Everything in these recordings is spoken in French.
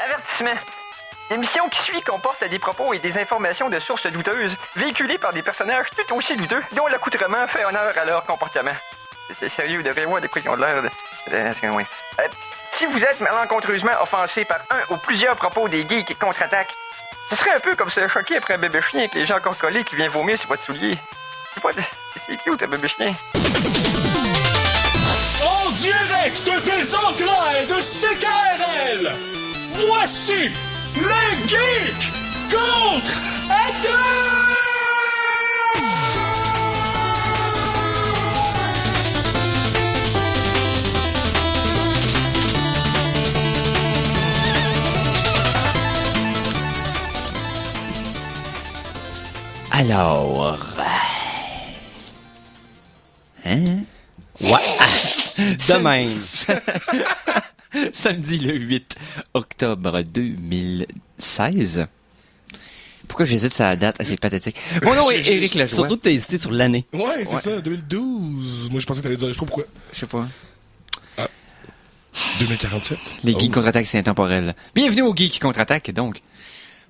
Avertissement. L'émission qui suit comporte des propos et des informations de sources douteuses, véhiculées par des personnages tout aussi douteux, dont l'accoutrement fait honneur à leur comportement. C'est sérieux, de vrai, moi, de quoi ils ont de l'air de... si vous êtes malencontreusement offensé par un ou plusieurs propos des geeks contre-attaque, ce serait un peu comme se choquer après un bébé chien avec les gens encore collés qui vient vomir sur votre soulier. C'est cute, un bébé chien. En direct des entrailles de CKRL, voici les geeks contre-attaque! Alors... Hein? Ouais. De même. Samedi le 8 octobre 2016. Pourquoi j'hésite sur la date? C'est pathétique. Mon nom est Éric Lajoie. Surtout que t'as hésité sur l'année. Ouais, c'est ça, 2012. Moi, je pensais que t'allais dire, je sais pas pourquoi. Je sais pas. 2047. Les geeks contre-attaque, c'est intemporel. Bienvenue aux geeks contre-attaque, donc.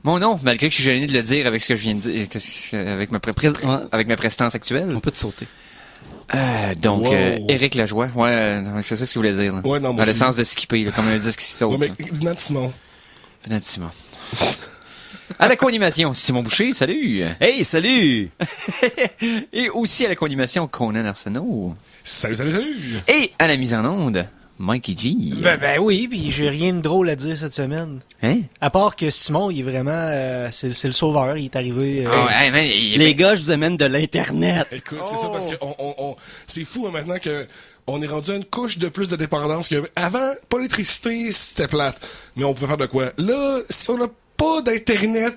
Mon nom, malgré que je suis gêné de le dire avec ce que je viens de dire, avec ma prestance actuelle. On peut te sauter. Donc, wow. Éric Lajoie. Ouais, je sais ce qu'il voulait dire. Là. Ouais, non, moi dans aussi. le sens de skipper, là, comme un disque qui saute. Ouais, mais venant de Simon. Venant de Simon. À la co-animation, Simon Boucher, salut! Hey, salut! Et aussi à la co-animation, Conan Arsenault. Salut. Et à la mise en onde, Mikey G. Ben oui, puis j'ai rien de drôle à dire cette semaine. Hein? À part que Simon, il est vraiment... c'est le sauveur, il est arrivé... Ouais, man, Les gars, je vous amène de l'Internet. Écoute, c'est ça, parce que c'est fou, hein, maintenant que on est rendu à une couche de plus de dépendance que avant, pas l'électricité, c'était plate. Mais on pouvait faire de quoi? Là, si on n'a pas d'Internet,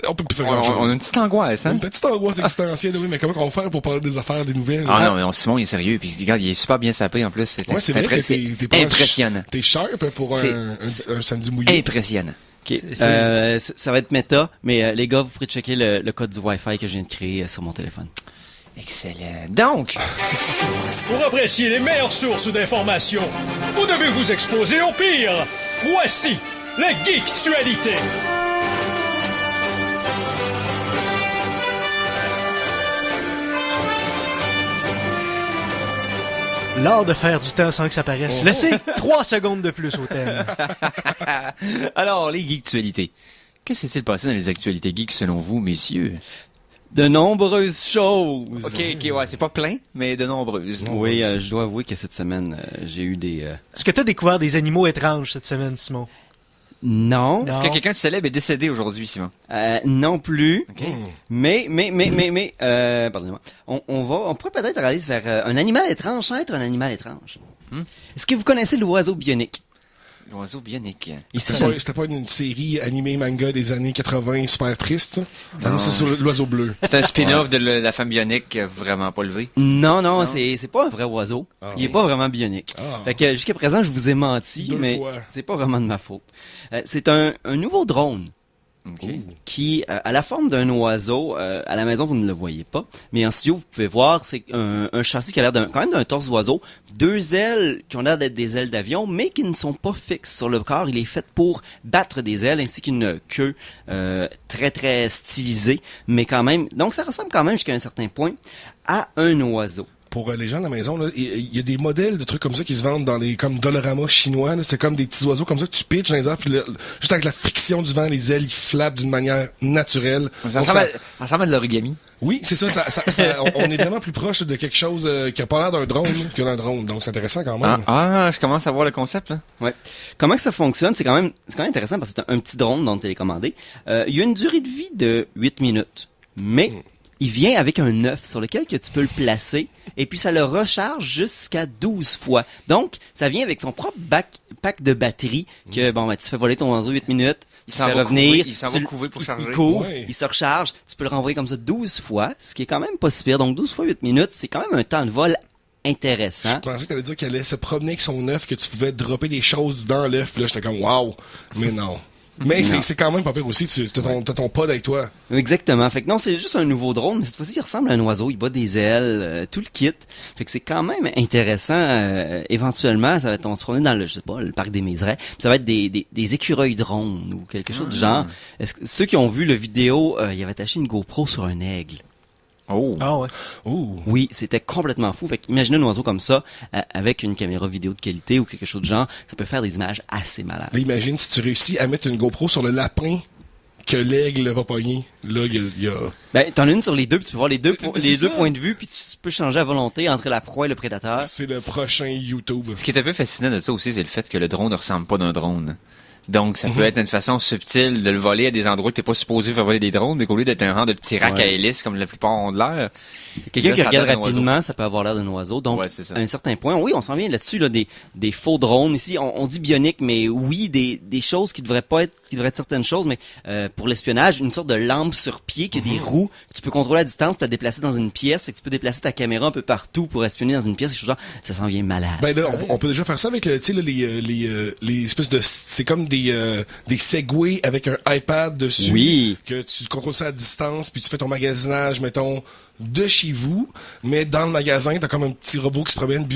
on peut plus faire grand-chose. on a une petite angoisse, hein? Une petite angoisse existentielle, oui, mais comment on va faire pour parler des affaires, des nouvelles? Ah non, mais non, Simon, il est sérieux, puis regarde, il est super bien sapé, en plus. C'est vrai que t'es pas impressionnant. T'es sharp pour un samedi mouillé. Impressionnant. Okay. Ça va être méta, mais les gars, vous pourrez checker le code du Wi-Fi que je viens de créer sur mon téléphone. Excellent. Donc, Pour apprécier les meilleures sources d'informations, vous devez vous exposer au pire. Voici les Geektualités. L'art de faire du temps sans que ça paraisse. Laissez 3 secondes de plus au thème. alors, les geektualités. Qu'est-ce qui s'est passé dans les actualités geeks selon vous, messieurs? De nombreuses choses. Ok, ouais, c'est pas plein, mais de nombreuses. Oui, je dois avouer que cette semaine, j'ai eu des... Est-ce que t'as découvert des animaux étranges cette semaine, Simon? Non. Est-ce que quelqu'un de célèbre est décédé aujourd'hui, Simon? Non plus. Ok. Mais, pardonnez-moi. On pourrait peut-être aller vers un animal étrange sans être un animal étrange. Est-ce que vous connaissez l'oiseau bionique? L'oiseau bionique. C'était pas une série animée manga des années 80 super triste? Non, c'est sur l'oiseau bleu. C'est un spin-off de la femme bionique vraiment pas levé. Non, c'est pas un vrai oiseau. Il est pas vraiment bionique. Fait que jusqu'à présent, je vous ai menti, 2 mais fois. c'est pas vraiment de ma faute. C'est un nouveau drone Ok. qui a la forme d'un oiseau. À la maison, vous ne le voyez pas, mais en studio, vous pouvez voir, c'est un châssis qui a l'air quand même d'un torse d'oiseau, 2 ailes qui ont l'air d'être des ailes d'avion, mais qui ne sont pas fixes sur le corps. Il est fait pour battre des ailes, ainsi qu'une queue très très stylisée, mais quand même. Donc, ça ressemble quand même jusqu'à un certain point à un oiseau. Pour les gens à la maison, il y a des modèles de trucs comme ça qui se vendent dans les comme Dollarama chinois. Là. C'est comme des petits oiseaux comme ça que tu pitches dans les airs, puis juste avec la friction du vent, les ailes ils flappent d'une manière naturelle. Ça ressemble à de l'origami. Oui, c'est ça. On est vraiment plus proche de quelque chose qui a pas l'air d'un drone que d'un drone. Donc c'est intéressant quand même. Je commence à voir le concept, là. Ouais. Comment que ça fonctionne? C'est quand même intéressant parce que c'est un petit drone non télécommandé. Il y a une durée de vie de 8 minutes. Mais il vient avec un œuf sur lequel que tu peux le placer et puis ça le recharge jusqu'à 12 fois. Donc, ça vient avec son propre pack de batterie que, tu fais voler ton oiseau 8 minutes, il s'en va revenir, il s'en va couver pour charger. Il couvre, Ouais. il se recharge, tu peux le renvoyer comme ça 12 fois, ce qui est quand même pas si pire. Donc, 12 fois 8 minutes, c'est quand même un temps de vol intéressant. Je pensais que t'allais dire qu'elle allait se promener avec son œuf, que tu pouvais dropper des choses dans l'œuf. Là, j'étais comme wow. Mais non. Mais Non. c'est quand même pas pire aussi, t'as ton pod avec toi. Exactement. Fait que non, c'est juste un nouveau drone, mais cette fois-ci, il ressemble à un oiseau. Il bat des ailes, tout le kit. Fait que c'est quand même intéressant. Éventuellement, ça va être, on se promener dans le, je sais pas, le parc des Méserets. Puis ça va être des écureuils drones ou quelque chose du genre. Ceux qui ont vu le vidéo, il avait attaché une GoPro sur un aigle. Oh. Ah ouais. Ouh. Oui, c'était complètement fou. Fait qu'imaginez un oiseau comme ça, avec une caméra vidéo de qualité ou quelque chose du genre, ça peut faire des images assez malades. Là, imagine si tu réussis à mettre une GoPro sur le lapin que l'aigle va pogner. Là, il y a... Ben, t'en as une sur les deux, puis tu peux voir les deux ça. points de vue, puis tu peux changer à volonté entre la proie et le prédateur. C'est le prochain YouTube. Ce qui est un peu fascinant de ça aussi, c'est le fait que le drone ne ressemble pas d'un drone. Donc, ça peut être une façon subtile de le voler à des endroits où t'es pas supposé faire voler des drones, mais qu'au lieu d'être un rang de petits racks Ouais. à hélice, comme la plupart ont de l'air. Quelqu'un là, qui ça regarde donne un rapidement, ça peut avoir l'air d'un oiseau. Donc, Ouais, c'est ça. à un certain point, oui, on s'en vient là-dessus, là, des faux drones. Ici, on dit bionique, mais oui, des choses qui devraient être certaines choses, mais pour l'espionnage, une sorte de lampe sur pied qui a des roues que tu peux contrôler à distance, tu la déplacer dans une pièce, fait que tu peux déplacer ta caméra un peu partout pour espionner dans une pièce, quelque chose genre, ça s'en vient malade. Ben là, on peut déjà faire ça avec, tu sais, là, les espèces de... C'est comme des Segway avec un iPad dessus. Oui. Que tu contrôles ça à distance, puis tu fais ton magasinage, mettons, de chez vous, mais dans le magasin, t'as comme un petit robot qui se promène,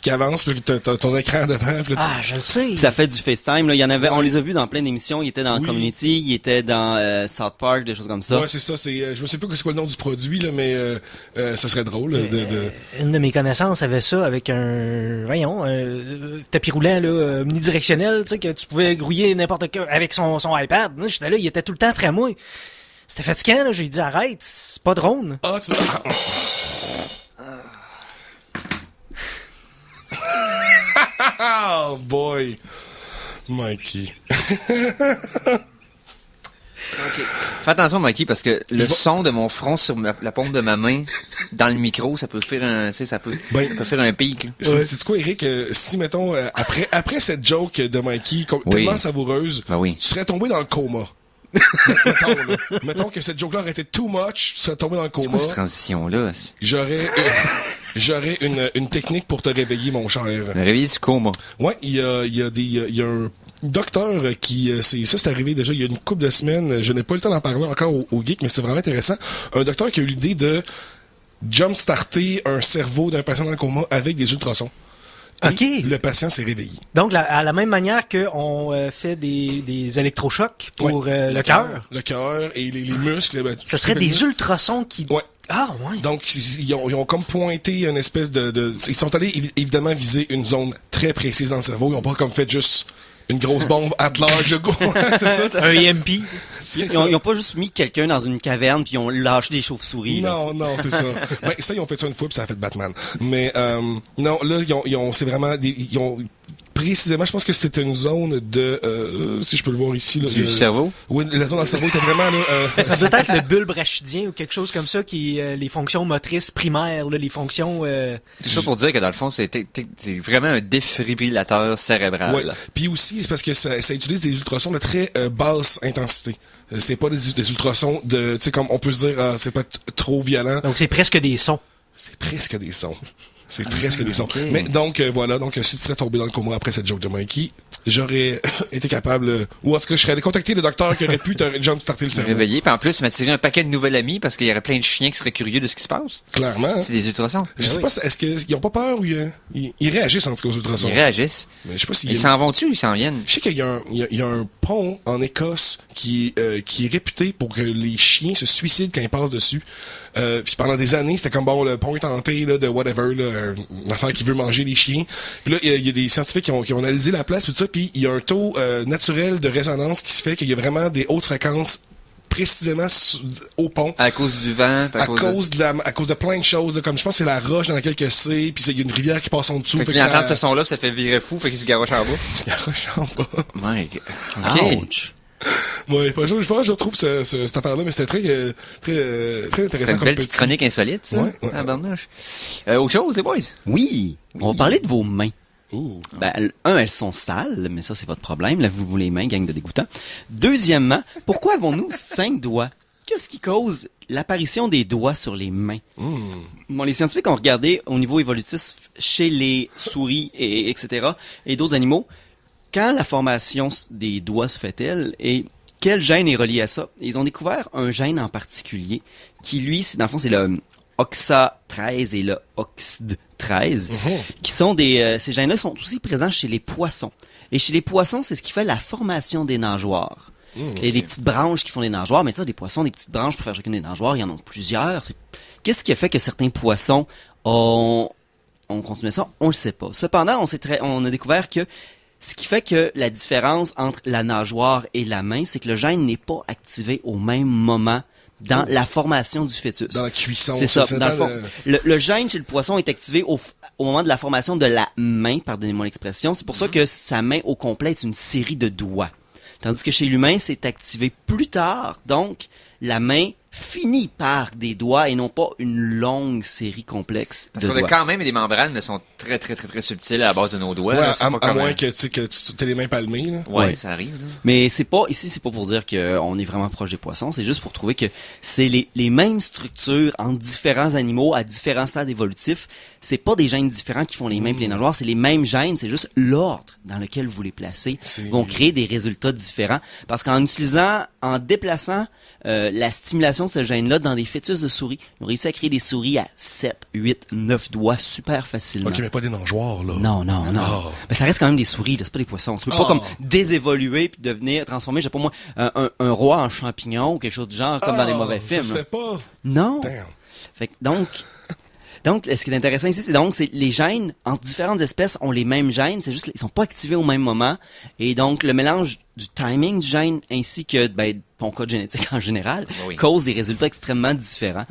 qui avance, puis t'as ton écran devant, puis là, Ah, je le sais. Puis ça fait du FaceTime, là. Il y en avait, on les a vus dans plein d'émissions. Il était dans Oui. Community, il était dans South Park, des choses comme ça. Ouais, c'est ça, je me sais pas c'est quoi le nom du produit, là, mais ça serait drôle de... Une de mes connaissances avait ça avec un tapis roulant là, omnidirectionnel, tu sais, que tu pouvais grouiller n'importe quoi avec son iPad. Moi, j'étais là, il était tout le temps près à moi. C'était fatigant, là. J'ai dit arrête, c'est pas drone. Ah, tu veux... Oh boy! Mikey. Fais attention, Mikey, parce que le son de mon front sur la paume de ma main, dans le micro, ça peut faire un, tu sais, ça peut faire un pic, là. C'est quoi, Eric? Si, mettons, après cette joke de Mikey, tellement savoureuse, Ben oui. tu serais tombé dans le coma. Mettons que cette joke-là aurait été too much, tu serais tombé dans le C'est coma. quoi cette transition-là? J'aurais une technique pour te réveiller, mon cher. Le réveil du coma. Ouais, il y a un docteur qui, c'est arrivé déjà il y a une couple de semaines, je n'ai pas eu le temps d'en parler encore au geek, mais c'est vraiment intéressant. Un docteur qui a eu l'idée de jump-starter un cerveau d'un patient dans le coma avec des ultrasons. OK. Et le patient s'est réveillé. Donc, à la même manière qu'on fait des électrochocs pour Ouais. le cœur, Le cœur et les muscles. Ben, ce serait les des muscles. ultrasons qui... Ouais. Ah, ouais. Donc, ils ont comme pointé une espèce de... Ils sont allés évidemment viser une zone très précise dans le cerveau. Ils ont pas comme fait juste une grosse bombe at large, le gars. C'est ça? Un EMP. C'est Ils ont pas juste mis quelqu'un dans une caverne puis ils ont lâché des chauves-souris. là. Non, c'est ça. Ben, ça, ils ont fait ça une fois puis ça a fait Batman. Mais, non, là, c'est vraiment ils ont précisément, je pense que c'était une zone de, si je peux le voir ici, là. Du cerveau? Oui, la zone dans le cerveau était vraiment, là, Ça doit être le bulbe rachidien ou quelque chose comme ça qui les fonctions motrices primaires, là, les fonctions... Tout ça pour dire que dans le fond, c'est vraiment un défibrillateur cérébral. ouais. Puis aussi, c'est parce que ça utilise des ultrasons de très basse intensité. C'est pas des ultrasons de, tu sais, comme on peut se dire, c'est pas trop violent. Donc, c'est presque des sons. C'est presque des sons. C'est presque des sons. Mais donc, voilà. Donc, si tu serais tombé dans le coma après cette joke de Mikey, j'aurais été capable, ou en tout cas, je serais allé contacter le docteur qui aurait pu te jump-starter le Me cerveau. réveiller, puis en plus, m'attirer un paquet de nouvel ami parce qu'il y aurait plein de chiens qui seraient curieux de ce qui se passe. Clairement. Hein. C'est des ultrasons. Je sais pas, est-ce qu'ils ont pas peur ou ils réagissent en tout cas aux ultrasons? Ils réagissent. Mais je sais pas s'ils... Ils s'en vont-tu ou ils s'en viennent? Je sais qu'il y a un pont en Écosse qui est réputé pour que les chiens se suicident quand ils passent dessus. Puis pendant des années, c'était comme bon, le pont est hanté là, de whatever, là, une affaire qui veut manger les chiens. Puis là, il y a des scientifiques qui ont analysé la place, tout ça, puis il y a un taux naturel de résonance qui se fait qu'il y a vraiment des hautes fréquences précisément au pont. À cause du vent, puis À cause de plein de choses, là, comme je pense que c'est la roche dans laquelle que c'est, puis il y a une rivière qui passe en dessous. Fait que que ils entendent ce son-là, puis ça fait virer fou, fait qu'ils se garochent en bas. c'est la roche en bas. My God. OK. Ouch. Ouais, je pense que je retrouve cette affaire-là, mais c'était très intéressant. C'est une comme belle petite petit- chronique insolite, ça. Ouais, ouais. Ah, barnouche. Autre chose, les boys? Oui. On va parler de vos mains. Ouh. Ben, elles sont sales, mais ça, c'est votre problème. Lavez-vous les mains, gang de dégoûtants. Deuxièmement, pourquoi avons-nous 5 doigts? Qu'est-ce qui cause l'apparition des doigts sur les mains? Bon, les scientifiques ont regardé au niveau évolutif chez les souris, etc., et d'autres animaux. quand la formation des doigts se fait-elle et quel gène est relié à ça? Ils ont découvert un gène en particulier qui, lui, dans le fond, c'est le OXA13 et le OXD13, qui sont ces gènes-là sont aussi présents chez les poissons. Et chez les poissons, c'est ce qui fait la formation des nageoires. Il y a des petites branches qui font des nageoires, mais tu sais, des poissons, des petites branches pour faire chacune des nageoires, il y en a plusieurs. Qu'est-ce qui a fait que certains poissons ont continué ça? On le sait pas. Cependant, on a découvert que ce qui fait que la différence entre la nageoire et la main, c'est que le gène n'est pas activé au même moment dans la formation du fœtus. Dans la cuisson. C'est ça. Dans le fond, le gène chez le poisson est activé au moment de la formation de la main, pardonnez-moi l'expression. C'est pour ça que sa main au complet est une série de doigts. Tandis que chez l'humain, c'est activé plus tard. Donc, la main finit par des doigts et non pas une longue série complexe Parce de qu'on a doigts. quand même des membranes, mais sont très, très, très, très subtiles à la base de nos doigts. Ouais, là. C'est à pas comme moins un- que tu aies les mains palmées. Là. Ouais, Ouais. ça arrive. Là. Mais c'est pas pour dire qu'on est vraiment proche des poissons, c'est juste pour trouver que c'est les mêmes structures entre différents animaux à différents stades évolutifs. C'est pas des gènes différents qui font les mêmes que les nageoires, c'est les mêmes gènes, c'est juste l'ordre dans lequel vous les placez vont créer des résultats différents. Parce en déplaçant la stimulation de ce gène-là dans des fœtus de souris, ils ont réussi à créer des souris à 7, 8, 9 doigts super facilement. Ok, mais pas des nageoires, là. Non. Oh. Mais ça reste quand même des souris, là, c'est pas des poissons. Tu peux pas comme désévoluer puis devenir, transformer, je sais pas moi, un roi en champignon ou quelque chose du genre, comme dans les mauvais films. Ça se là. fait pas. Non. Damn. Fait que donc, ce qui est intéressant ici, c'est les gènes entre différentes espèces ont les mêmes gènes, c'est juste ils sont pas activés au même moment. Et donc, le mélange du timing du gène ainsi que ton code génétique en général Oui. cause des résultats extrêmement différents.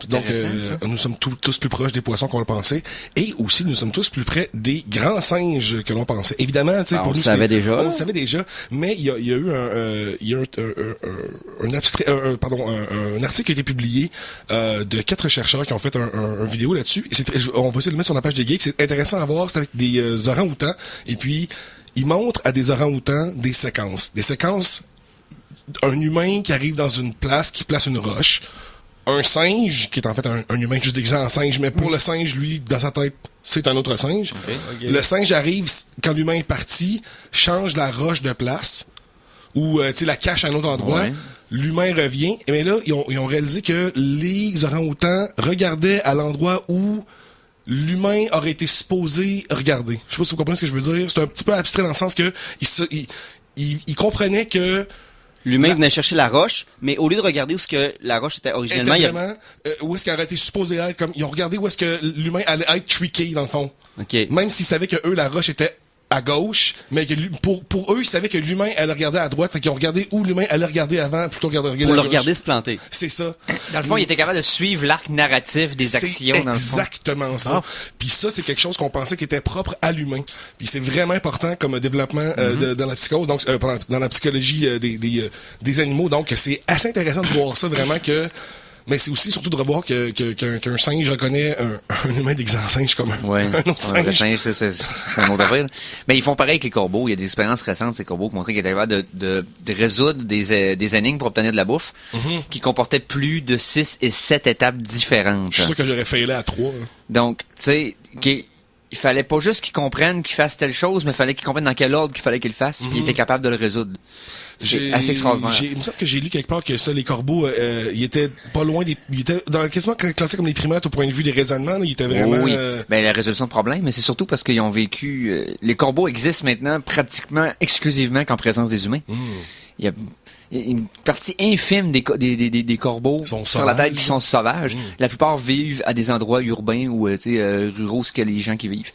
Donc, Intéressant, nous sommes tous plus proches des poissons qu'on le pensait. Et aussi, nous sommes tous plus près des grands singes que l'on pensait. Évidemment, tu sais, Ah, pour on nous, le savait c'était- déjà, On là. le savait déjà. Mais il y a eu un article qui a été publié de 4 chercheurs qui ont fait un vidéo là-dessus. Et on va essayer de le mettre sur la page des geeks. C'est intéressant à voir. C'est avec des orang-outans. Et puis, ils montrent à des orang-outans des séquences. Des séquences un humain qui arrive dans une place, qui place une roche, un singe, qui est en fait un humain juste déguisé en singe, mais pour le singe, lui, dans sa tête, c'est un autre singe. Le singe arrive, quand l'humain est parti, change la roche de place, ou tu sais, la cache à un autre endroit. Ouais. L'humain revient, mais là, ils ont réalisé que les orang-outans regardaient à l'endroit où l'humain aurait été supposé regarder. Je sais pas si vous comprenez ce que je veux dire. C'est un petit peu abstrait dans le sens que il comprenait que L'humain venait chercher la roche, mais au lieu de regarder où ce que la roche était originellement, il y a... vraiment, où est-ce qu'elle aurait été supposée être, comme ils ont regardé où est-ce que l'humain allait être trické dans le fond. OK. Même s'ils savaient que eux la roche était à gauche, mais que pour eux ils savaient que l'humain allait regarder à droite, fait qu'ils ont regardé où l'humain allait regarder avant plutôt que de regarder Pour la le roche. regarder se planter. C'est ça. Dans le fond, il était capable de suivre l'arc narratif des actions. C'est Dans le fond. exactement ça. Puis ça, c'est quelque chose qu'on pensait qui était propre à l'humain. Puis c'est vraiment important comme développement dans la psychose, donc dans la psychologie des animaux. Donc c'est assez intéressant de voir ça vraiment que. Mais c'est aussi surtout de revoir qu'un singe reconnaît un humain déguisé en singe comme Ouais. un autre Ouais, le singe. singe, c'est un autre affaire. Mais ils font pareil avec les corbeaux. Il y a des expériences récentes, ces corbeaux, qui montraient qu'ils étaient capables de résoudre des énigmes pour obtenir de la bouffe, qui comportaient plus de 6 et 7 étapes différentes. Je suis sûr que j'aurais failli à 3. Donc, tu sais, il fallait pas juste qu'ils comprennent qu'ils fassent telle chose, mais il fallait qu'ils comprennent dans quel ordre qu'il fallait qu'ils le fassent, puis ils étaient capables de le résoudre. C'est assez extraordinaire. Il me semble que j'ai lu quelque part que ça, les corbeaux, ils étaient pas loin ils étaient quasiment classés comme les primates au point de vue des raisonnements, là, ils étaient vraiment, Oui, ben la résolution de problème, mais c'est surtout parce qu'ils ont vécu. Les corbeaux existent maintenant pratiquement exclusivement qu'en présence des humains. Il y a une partie infime des corbeaux Sont sur la Terre sauvages. qui sont sauvages. La plupart vivent à des endroits urbains ou ruraux, ce que les gens qui vivent.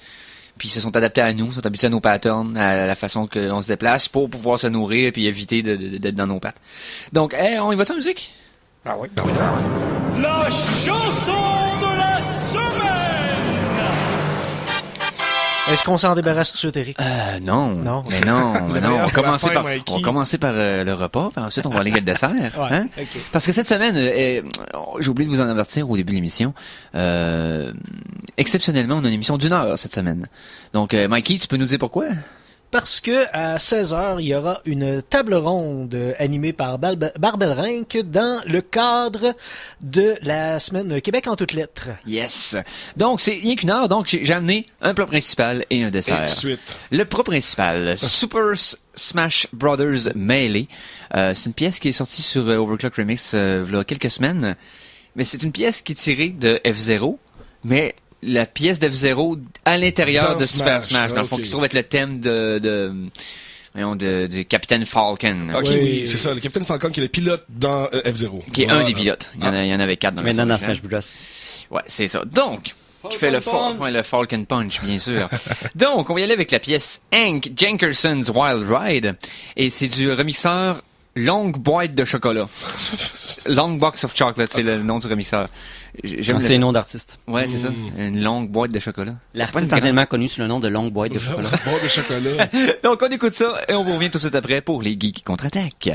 Puis ils se sont adaptés à nous, sont habitués à nos patterns, à la façon que l'on se déplace pour pouvoir se nourrir puis éviter d'être dans nos pattes. Donc, on y va-tu en musique? Ah oui, non. La chanson de la semaine! Est-ce qu'on s'en débarrasse tout de suite, Eric? Non. Non. Mais non, mais non. On va commencer fin, par, Mikey. on va commencer par le repas, puis ensuite on va aller avec le dessert. Ouais, Hein? ok. Parce que cette semaine, j'ai oublié de vous en avertir au début de l'émission. Exceptionnellement, on a une émission d'1 heure cette semaine. Donc, Mikey, tu peux nous dire pourquoi? parce que à 16h, il y aura une table ronde animée par Barbel Rink dans le cadre de la semaine Québec en toutes lettres. Yes. Donc, c'est rien qu'une heure. Donc, j'ai amené un plat principal et un dessert. Et suite. Le plat principal, Super Smash Brothers Melee. C'est une pièce qui est sortie sur Overclock Remix il y a quelques semaines. Mais c'est une pièce qui est tirée de F-Zero, mais la pièce de F-Zero à l'intérieur Dans de Super Smash, Smash, dans le fond, ok. qui se trouve être le thème de Captain Falcon. Ok, Oui. oui, c'est ça. Le Captain Falcon qui est le pilote dans F-Zero. Qui est un Voilà. des pilotes. Il y en avait 4 dans la Maintenant, dans version Smash originale. Bros. Ouais, c'est ça. Donc, qui fait le Falcon Punch, bien sûr. Donc, on va y aller avec la pièce Hank Jenkerson's Wild Ride. Et c'est du remixeur Longue Boîte de Chocolat. Long Box of Chocolate, c'est le nom du remixeur. J'aime C'est un nom d'artiste. Ouais, c'est ça. Une longue boîte de chocolat. L'artiste Pas une anciennement connu sous le nom de Longue Boîte de Chocolat. Bon de chocolat. Donc, on écoute ça et on vous revient tout de suite après pour les geeks contre-attaque.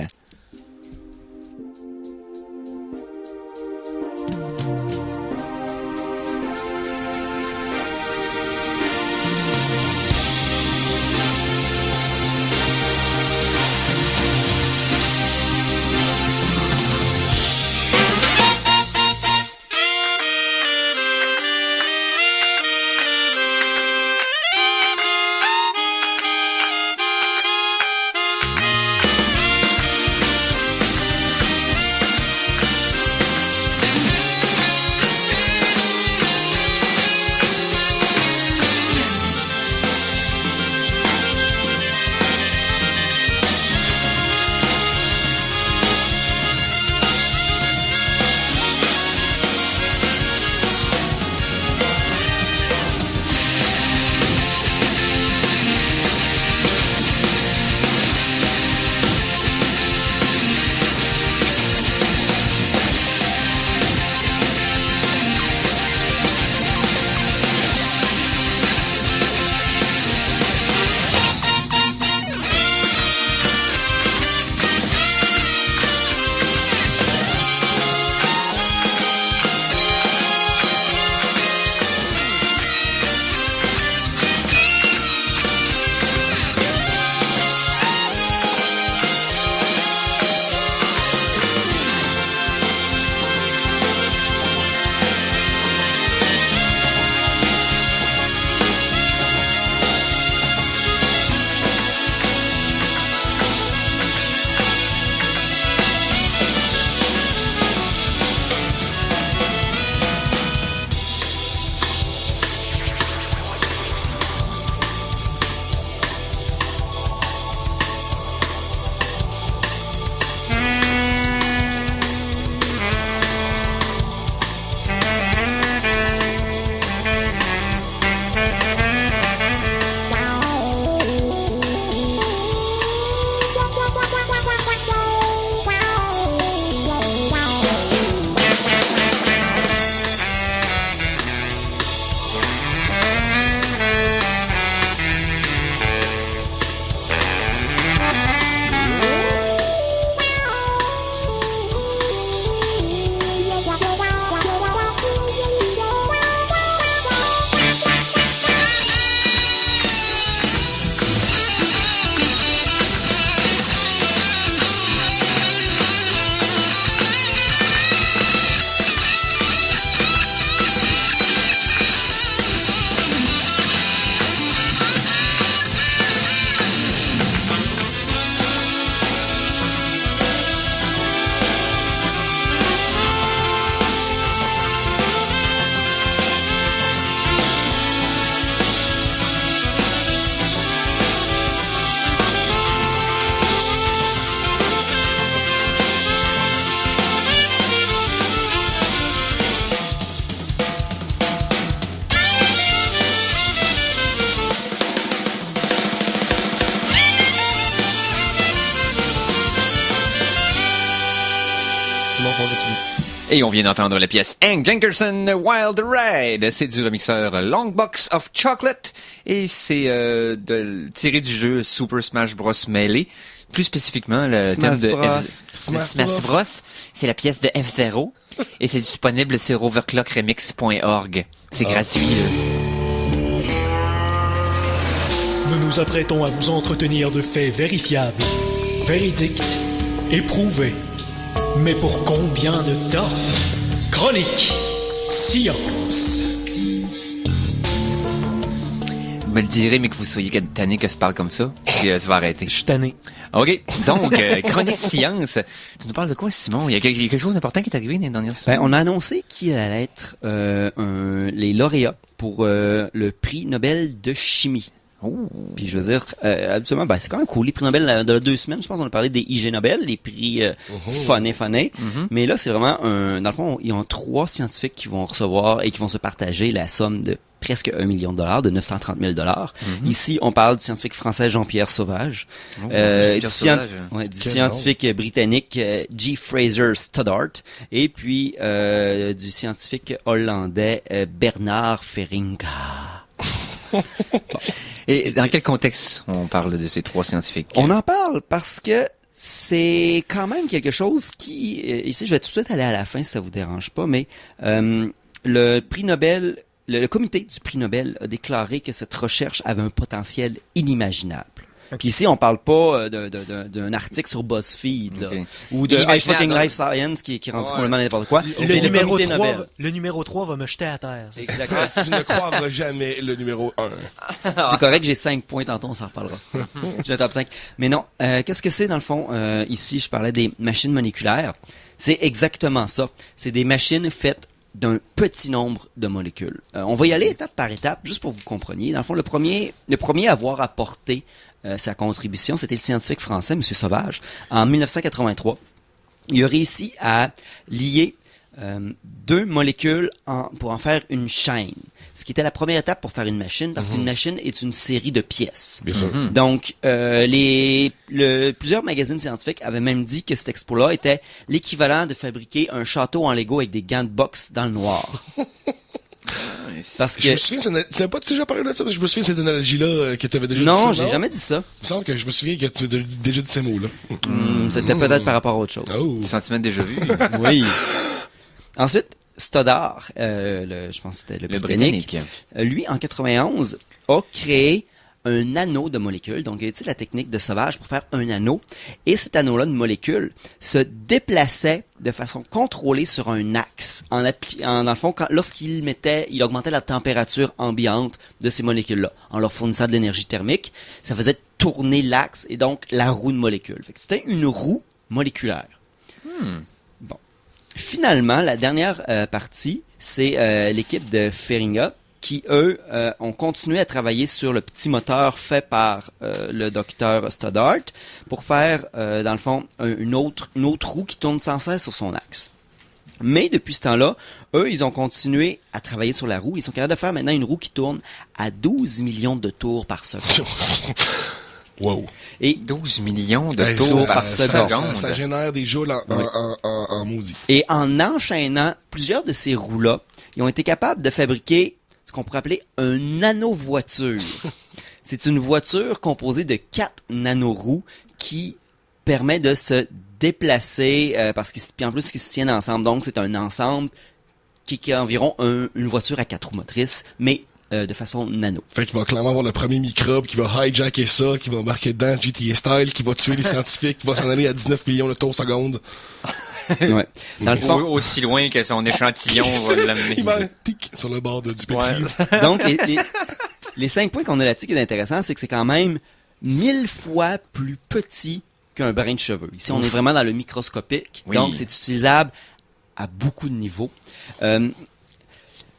Et on vient d'entendre la pièce Hank Jenkerson Wild Ride. C'est du remixeur Long Box of Chocolate et c'est tiré du jeu Super Smash Bros. Melee. Plus spécifiquement, le thème de Smash Bros. C'est la pièce de F-Zero et c'est disponible sur overclockremix.org. C'est gratuit, là. Nous nous apprêtons à vous entretenir de faits vérifiables, véridiques, éprouvés. Mais pour combien de temps? Chronique Science. Vous me le direz, mais que vous soyez tanné que je parle comme ça, puis ça va arrêter. Je suis tanné. OK, donc, Chronique Science. Tu nous parles de quoi, Simon? Il y a quelque chose d'important qui est arrivé dans les dernières semaines? On a annoncé qui allait être les lauréats pour le prix Nobel de chimie. Oh. Puis je veux dire, habituellement, c'est quand même cool. Les prix Nobel de 2 semaines, je pense, on a parlé des IG Nobel, les prix funny. Mais là, c'est vraiment dans le fond, ils ont 3 scientifiques qui vont recevoir et qui vont se partager la somme de presque $1 million, de 930 000 $. Ici, on parle du scientifique français Jean-Pierre Sauvage, du scientifique britannique G. Fraser Stoddart, et puis du scientifique hollandais Bernard Feringa. Et dans quel contexte on parle de ces 3 scientifiques? On en parle parce que c'est quand même quelque chose qui... ici, je vais tout de suite aller à la fin si ça vous dérange pas, mais le prix Nobel... Le comité du prix Nobel a déclaré que cette recherche avait un potentiel inimaginable. Puis ici, on parle pas d'un article sur BuzzFeed, là, ou de I Fucking Life Science qui est rendu complètement n'importe quoi. C'est le comité Nobel. Le numéro 3 va me jeter à terre. Exactement. Tu ne croiras jamais le numéro 1. C'est correct, j'ai 5 points tantôt, on s'en reparlera. J'ai un top 5. Mais non, qu'est-ce que c'est dans le fond? Ici, je parlais des machines moléculaires. C'est exactement ça. C'est des machines faites d'un petit nombre de molécules. On va y aller étape par étape, juste pour que vous compreniez. Dans le fond, le premier à avoir apporté sa contribution, c'était le scientifique français, M. Sauvage, en 1983. Il a réussi à lier 2 molécules pour en faire une chaîne. Ce qui était la première étape pour faire une machine, parce qu'une machine est une série de pièces. Bien sûr. Donc, plusieurs magazines scientifiques avaient même dit que cet exploit-là était l'équivalent de fabriquer un château en Lego avec des gants de boxe dans le noir. Parce que... Je me souviens, tu n'as pas déjà parlé de ça? Parce que je me souviens de cette analogie-là que tu avais déjà dit. Non, j'ai jamais dit ça. Il me semble que je me souviens que tu avais déjà dit ces mots-là. C'était peut-être par rapport à autre chose. Oh. Des sentiments déjà vus. Oui. Ensuite, Stoddart, je pense que c'était le Britannique. Lui, en 91, a créé un anneau de molécules. Donc, il a utilisé la technique de Sauvage pour faire un anneau. Et cet anneau-là de molécules se déplaçait de façon contrôlée sur un axe. Dans le fond, lorsqu'il augmentait la température ambiante de ces molécules-là, en leur fournissant de l'énergie thermique, ça faisait tourner l'axe et donc la roue de molécules. Fait que c'était une roue moléculaire. Bon. Finalement, la dernière partie, c'est l'équipe de Feringa qui, eux, ont continué à travailler sur le petit moteur fait par le docteur Stoddart pour faire, dans le fond, une autre roue qui tourne sans cesse sur son axe. Mais depuis ce temps-là, eux, ils ont continué à travailler sur la roue. Ils sont capables de faire maintenant une roue qui tourne à 12 millions de tours par seconde. Wow. Et 12 millions de tours par seconde. Ça génère des joules en maudit. Et en enchaînant plusieurs de ces roues-là, ils ont été capables de fabriquer ce qu'on pourrait appeler un nano-voiture. C'est une voiture composée de 4 nanoroues qui permet de se déplacer, puis en plus, qui se tiennent ensemble. Donc, c'est un ensemble qui est environ une voiture à 4 roues motrices, mais de façon nano. Fait qu'il va clairement avoir le premier microbe qui va hijacker ça, qui va embarquer dedans GTA style, qui va tuer les scientifiques, qui va s'en aller à 19 millions de tours seconde. Ouais. Dans le fond, aussi loin que son échantillon va l'amener. Il va tic sur le bord du pétri. Donc, les 5 points qu'on a là-dessus qui est intéressant, c'est que c'est quand même 1000 fois plus petit qu'un brin de cheveux. Ici, on est vraiment dans le microscopique. Oui. Donc, c'est utilisable à beaucoup de niveaux.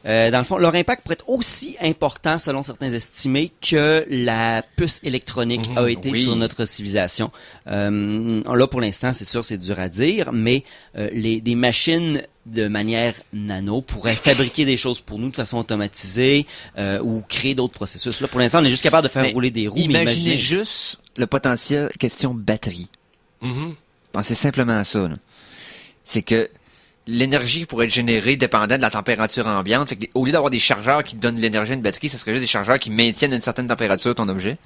Dans le fond, leur impact pourrait être aussi important, selon certains estimés, que la puce électronique a été sur notre civilisation. Là, pour l'instant, c'est sûr, c'est dur à dire, mais des machines de manière nano pourraient fabriquer des choses pour nous de façon automatisée ou créer d'autres processus. Là, pour l'instant, on est juste capable de faire rouler des roues. Imaginez juste le potentiel question batterie. Pensez simplement à ça. C'est que l'énergie pourrait être générée dépendant de la température ambiante. Fait que, au lieu d'avoir des chargeurs qui donnent de l'énergie à une batterie, ça serait juste des chargeurs qui maintiennent une certaine température ton objet.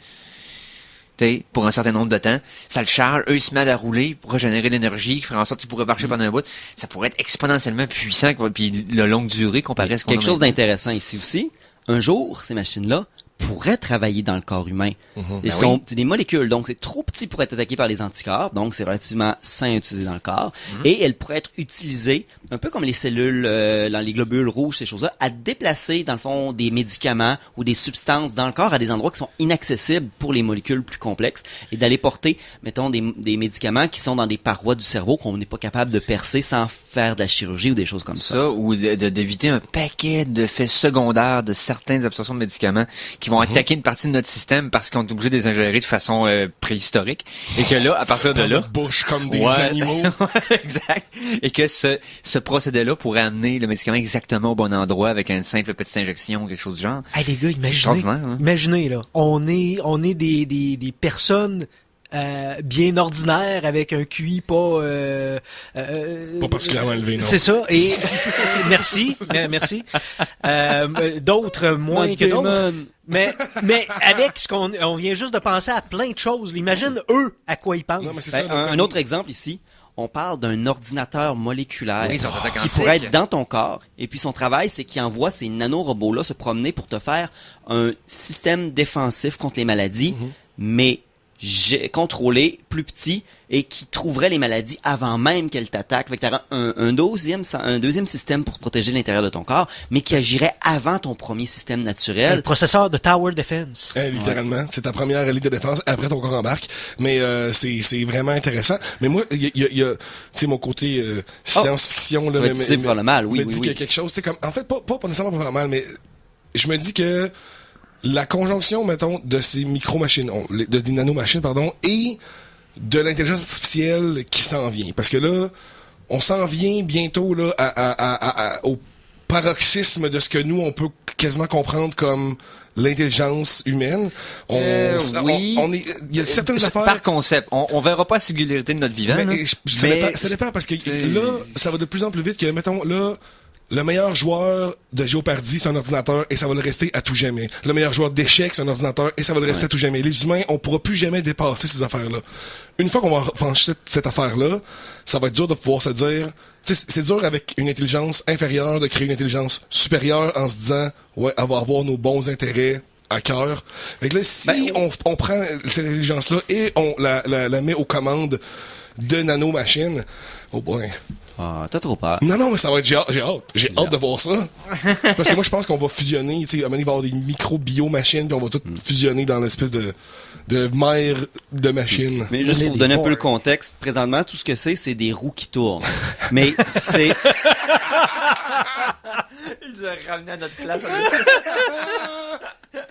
T'sais, pour un certain nombre de temps. Ça le charge, eux, ils se mettent à rouler pour régénérer l'énergie, qui ferait en sorte qu'il pourrait marcher pendant un bout. Ça pourrait être exponentiellement puissant, puis de longue durée comparé à ce qu'on a quelque chose d'intéressant ici aussi. Un jour, ces machines-là pourraient travailler dans le corps humain. Ben C'est des molécules, donc c'est trop petit pour être attaqué par les anticorps, donc c'est relativement sain à utiliser dans le corps. Et elles pourraient être utilisées, un peu comme les cellules, dans les globules rouges, ces choses-là, à déplacer, dans le fond, des médicaments ou des substances dans le corps à des endroits qui sont inaccessibles pour les molécules plus complexes et d'aller porter, mettons, des médicaments qui sont dans des parois du cerveau qu'on n'est pas capable de percer sans faire de la chirurgie ou des choses comme ça. Ça, ou d'éviter un paquet d'effets secondaires de certaines absorptions de médicaments qui vont attaquer une partie de notre système parce qu'on est obligé de les ingérer de façon préhistorique. Et que là, à partir de là... Bouche comme des Ouais. animaux. Exact. Et que ce procédé-là pourrait amener le médicament exactement au bon endroit avec une simple petite injection ou quelque chose du genre. Hey, les gars, imaginez, extraordinaire, hein? imaginez, là, on est des personnes bien ordinaires avec un QI pas particulièrement élevé, non. C'est ça. Et merci. D'autres moins que d'autres. Mais avec ce on vient juste de penser à plein de choses. Imagine eux à quoi ils pensent. Non, mais c'est Ben, ça. un autre exemple ici, on parle d'un ordinateur moléculaire Oui, son attaque en qui pourrait fric. être dans ton corps. Et puis son travail, c'est qu'il envoie ces nanorobots-là se promener pour te faire un système défensif contre les maladies, mais contrôlé, plus petit, et qui trouverait les maladies avant même qu'elles t'attaquent. Fait que t'auras un deuxième système pour protéger l'intérieur de ton corps, mais qui agirait avant ton premier système Le naturel. processeur de Tower Defense. Littéralement, c'est ta première ligne de défense, après ton corps embarque. Mais c'est vraiment intéressant. Mais moi, il y a tu sais, mon côté science-fiction. Ça va être utile pour le mal, oui, me oui, dit qu'il y a oui. quelque chose, c'est comme, en fait, pas nécessairement pour faire mal, mais je me dis que la conjonction, mettons, de ces micro-machines, des nanomachines, pardon, et de l'intelligence artificielle qui s'en vient. Parce que là, on s'en vient bientôt là au paroxysme de ce que nous, on peut quasiment comprendre comme l'intelligence humaine. Oui. Il y a certaines affaires... Par concept. On verra pas la singularité de notre vivant. là. Ça dépend parce que là, ça va de plus en plus vite que, mettons, là, le meilleur joueur de Jeopardy, c'est un ordinateur et ça va le rester à tout jamais. Le meilleur joueur d'échecs, c'est un ordinateur et ça va le rester à tout jamais. Les humains, on pourra plus jamais dépasser ces affaires-là. Une fois qu'on va franchir cette affaire-là, ça va être dur de pouvoir se dire... Tu sais, c'est dur avec une intelligence inférieure de créer une intelligence supérieure en se disant, ouais, elle va avoir nos bons intérêts à cœur. Fait que là, si on prend cette intelligence-là et on la met aux commandes de nanomachines, oh boy... Ah, t'as trop peur. Non, mais ça va être... J'ai hâte de voir ça. Parce que moi, je pense qu'on va fusionner, tu sais, à un moment, il va y avoir des micro-bio-machines, puis on va tout fusionner dans l'espèce de mer de machines. Mais juste pour vous donner un peu le contexte, présentement, tout ce que c'est des roues qui tournent. Mais c'est... Ils ont ramené à notre place.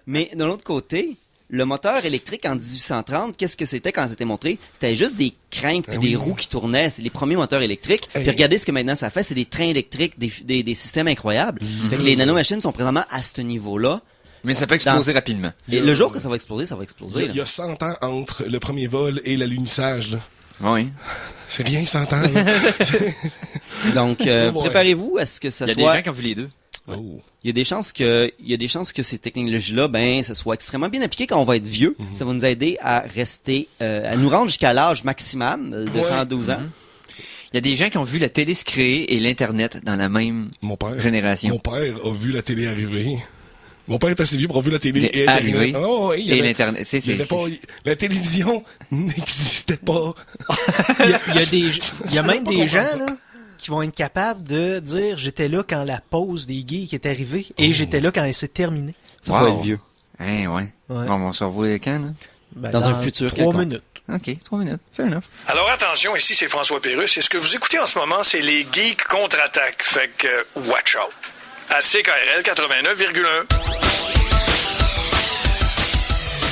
Mais de l'autre côté, le moteur électrique en 1830, qu'est-ce que c'était quand c'était montré? C'était juste des cranks puis des roues qui tournaient. C'est les premiers moteurs électriques. Puis regardez ce que maintenant ça fait. C'est des trains électriques, des systèmes incroyables. Fait que les nanomachines sont présentement à ce niveau-là. Mais ça peut exploser rapidement. Et le jour que ça va exploser, ça va exploser. Il y a 100 ans entre le premier vol et l'alunissage, là. Oui. C'est rien, 100 ans, là. Donc, préparez-vous à ce que ça Il y a soit... des gens qui ont vu les deux. Oh. Il y a des chances que ces technologies-là, ça soit extrêmement bien appliqué quand on va être vieux. Ça va nous aider à rester, à nous rendre jusqu'à l'âge maximum de 112 ans. Il y a des gens qui ont vu la télé se créer et l'Internet dans la même génération. Mon père a vu la télé arriver. Mon père est assez vieux pour avoir vu la télé et arriver. Oh, oui, Et l'Internet. La télévision n'existait pas. Il y a même des gens, là, qui vont être capables de dire j'étais là quand la pause des geeks est arrivée et j'étais là quand elle s'est terminée. Ça faut être vieux. Ouais. On va se revoir quand, là? Ben, Dans un futur 3 quelconque. minutes. OK, 3 minutes. Fair enough. Alors attention, ici c'est François Pérusse et ce que vous écoutez en ce moment, c'est les Geeks contre-attaque. Fait que watch out. À CKRL 89,1.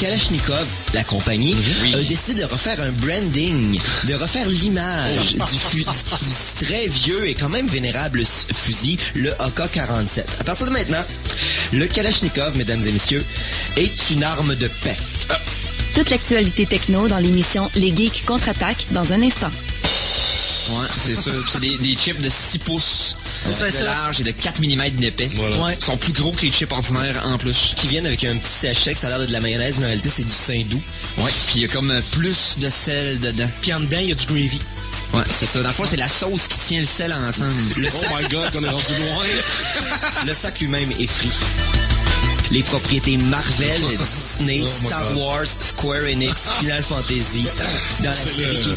Kalachnikov, la compagnie, a décidé de refaire un branding, de refaire l'image du très vieux et quand même vénérable fusil, le AK-47. À partir de maintenant, le Kalachnikov, mesdames et messieurs, est une arme de paix. Toute l'actualité techno dans l'émission Les Geeks contre-attaque dans un instant. Ouais, c'est ça. C'est des chips de 6 pouces de large et de 4 mm d'épais. Voilà. Ouais. Ils sont plus gros que les chips ordinaires en plus. Qui viennent avec un petit sachet, que ça a l'air de la mayonnaise, mais en réalité c'est du Saint-Doux. Ouais, puis il y a comme plus de sel dedans. Puis en dedans, il y a du gravy. Ouais, c'est ça. Dans le fond, c'est la sauce qui tient le sel ensemble. Oh my God, qu'on est rendu loin. Le sac lui-même est frit. les propriétés Marvel, Disney, Star Wars, Square Enix, Final Fantasy dans la série qui...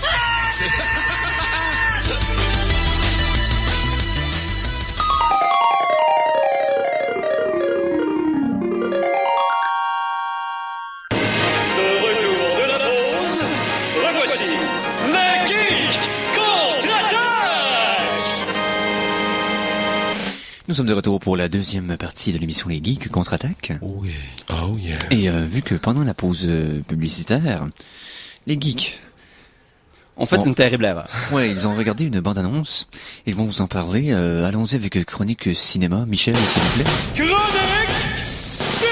Nous sommes de retour pour la deuxième partie de l'émission Les Geeks contre-attaque. Oh yeah. Oh yeah. Et vu que pendant la pause publicitaire, les geeks... On fait une terrible erreur. Ouais, ils ont regardé une bande-annonce. Ils vont vous en parler. Allons-y avec Chronique Cinéma. Michel, s'il vous plaît. Chronique Cinéma!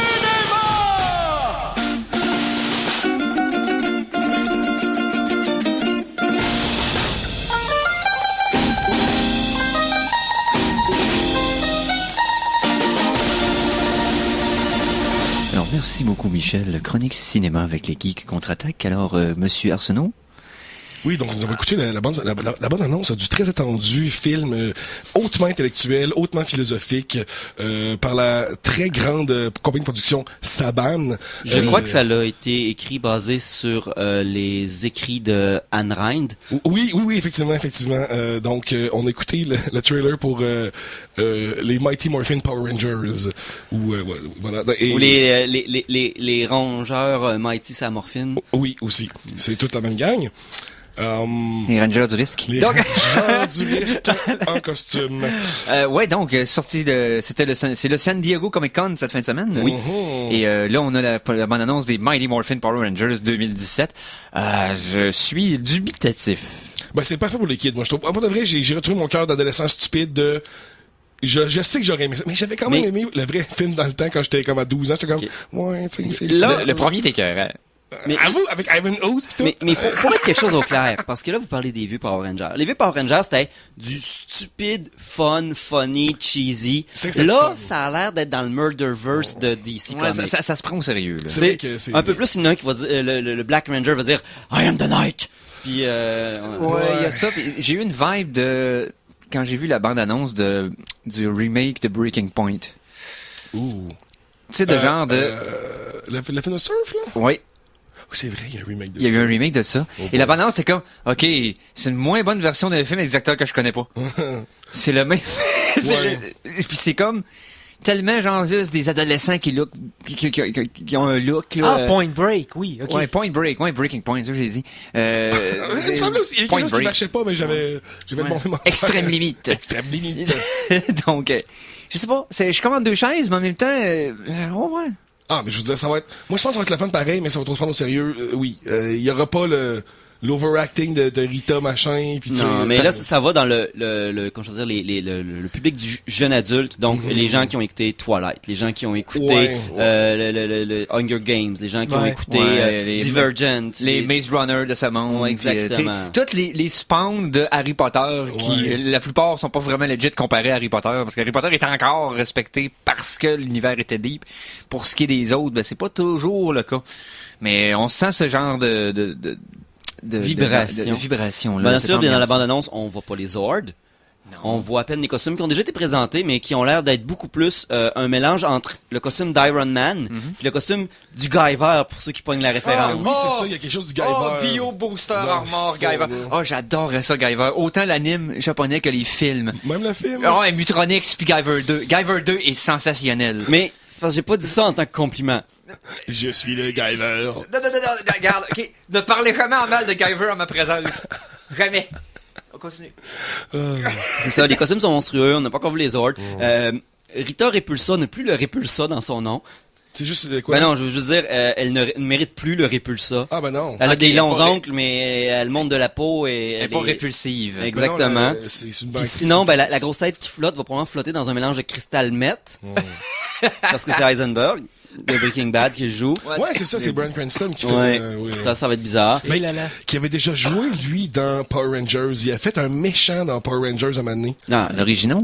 Alors, merci beaucoup, Michel. Chronique Cinéma avec les geeks contre-attaque. Alors, Monsieur Arsenault? Oui, donc nous avons écouté la bonne annonce du très attendu film hautement intellectuel, hautement philosophique par la très grande compagnie de production Saban. Je crois que ça a été écrit basé sur les écrits de Ayn Rand. Oui, effectivement. Donc, on a écouté le trailer pour les Mighty Morphin Power Rangers. Voilà. Et, Ou les rongeurs Mighty Samorphin. Oui, aussi. C'est toute la même gang. Les Rangers du risque. Les Rangers du risque en costume. Ouais, donc c'est le San Diego Comic Con cette fin de semaine. Oui. Et là on a la bande annonce des Mighty Morphin Power Rangers 2017. Je suis dubitatif. Ben c'est parfait pour les kids. Moi je trouve. Pour de vrai, j'ai retrouvé mon cœur d'adolescent stupide de. Je sais que j'aurais aimé ça, mais j'avais quand même aimé le vrai film dans le temps quand j'étais comme à 12 ans. J'étais comme, ouais, tu sais, c'est le premier était écœurant. Mais à vous, avec Ivan Oz pis tout. Mais faut mettre quelque chose au clair, parce que là, vous parlez des vieux Power Rangers. Les vieux Power Rangers, c'était du stupide, funny, cheesy. Là, ça a l'air d'être dans le Murderverse de DC Comics. Ça se prend au sérieux, là. C'est vrai que c'est... Un peu plus, il y en a un qui va dire, le Black Ranger va dire, I am the Night. Puis, il y a ça. Puis j'ai eu une vibe de... Quand j'ai vu la bande-annonce du remake de Breaking Point. Ouh. Tu sais, de genre de... Le film de surf, là? Oui. C'est vrai, il y a un remake de ça. Il y a eu un remake de ça. Et la bande-annonce, c'était comme, OK, c'est une moins bonne version d'un film avec des acteurs que je connais pas. C'est le même. Puis c'est comme tellement genre juste des adolescents qui ont un look là. Ah, Point Break, oui, ok. Ouais, Point Break, ouais, Breaking Point, ça j'ai dit. Il me semble aussi, il y a quelque chose qui marchait pas, mais j'avais le bon film. Extrême limite. Extrême limite. Donc, je sais pas, je commande deux chaises, mais en même temps, on va. Ah, mais je veux dire, ça va être... Moi, je pense que ça va être le fun pareil, mais ça va trop se prendre au sérieux. Oui, il y aura pas l'overacting de Rita, machin, pis non, mais là, ça va dans comment je veux dire, le public du jeune adulte, donc les gens qui ont écouté Twilight, les gens qui ont écouté le Hunger Games, les gens qui ont écouté Divergent, les Maze Runner de ce monde. Ouais, exactement. Toutes les spawns de Harry Potter, qui, la plupart sont pas vraiment legit comparés à Harry Potter, parce qu'Harry Potter est encore respecté parce que l'univers était deep. Pour ce qui est des autres, ben, c'est pas toujours le cas. Mais on sent ce genre de vibration. Bien sûr, bien dans la bande-annonce, on voit pas les Zords. Non. On voit à peine des costumes qui ont déjà été présentés, mais qui ont l'air d'être beaucoup plus un mélange entre le costume d'Iron Man et le costume du Guyver, pour ceux qui pognent la référence. Ah oui, c'est ça, il y a quelque chose du Guyver. Oh, Bio Booster Armor Guyver. Oh, j'adorerais ça, Guyver. Autant l'anime japonais que les films. Même le film. Oh, et Mutronix puis Guyver 2. Guyver 2 est sensationnel. Mais c'est parce que j'ai pas dit ça en tant que compliment. Je suis le Guyver. Non, regarde, ok. Ne parlez jamais en mal de Guyver en ma présence. Jamais. On continue. C'est ça, les costumes sont monstrueux, on n'a pas encore vu les Zords. Rita Repulsa n'a plus le Repulsa dans son nom. C'est juste quoi? Ben non, je veux juste dire, elle ne mérite plus le Repulsa. Ah ben non. Elle a des longs ongles, mais elle monte de la peau et elle est pas répulsive. Exactement. Ben non, c'est une puis sinon, ben la grosse tête qui flotte va probablement flotter dans un mélange de cristal meth. Parce que c'est Heisenberg de Breaking Bad qui joue. Ouais, c'est ça, c'est Bryan Cranston qui fait... Ça va être bizarre. Mais qui avait déjà joué, lui, dans Power Rangers. Il a fait un méchant dans Power Rangers à un moment donné. Non, l'original?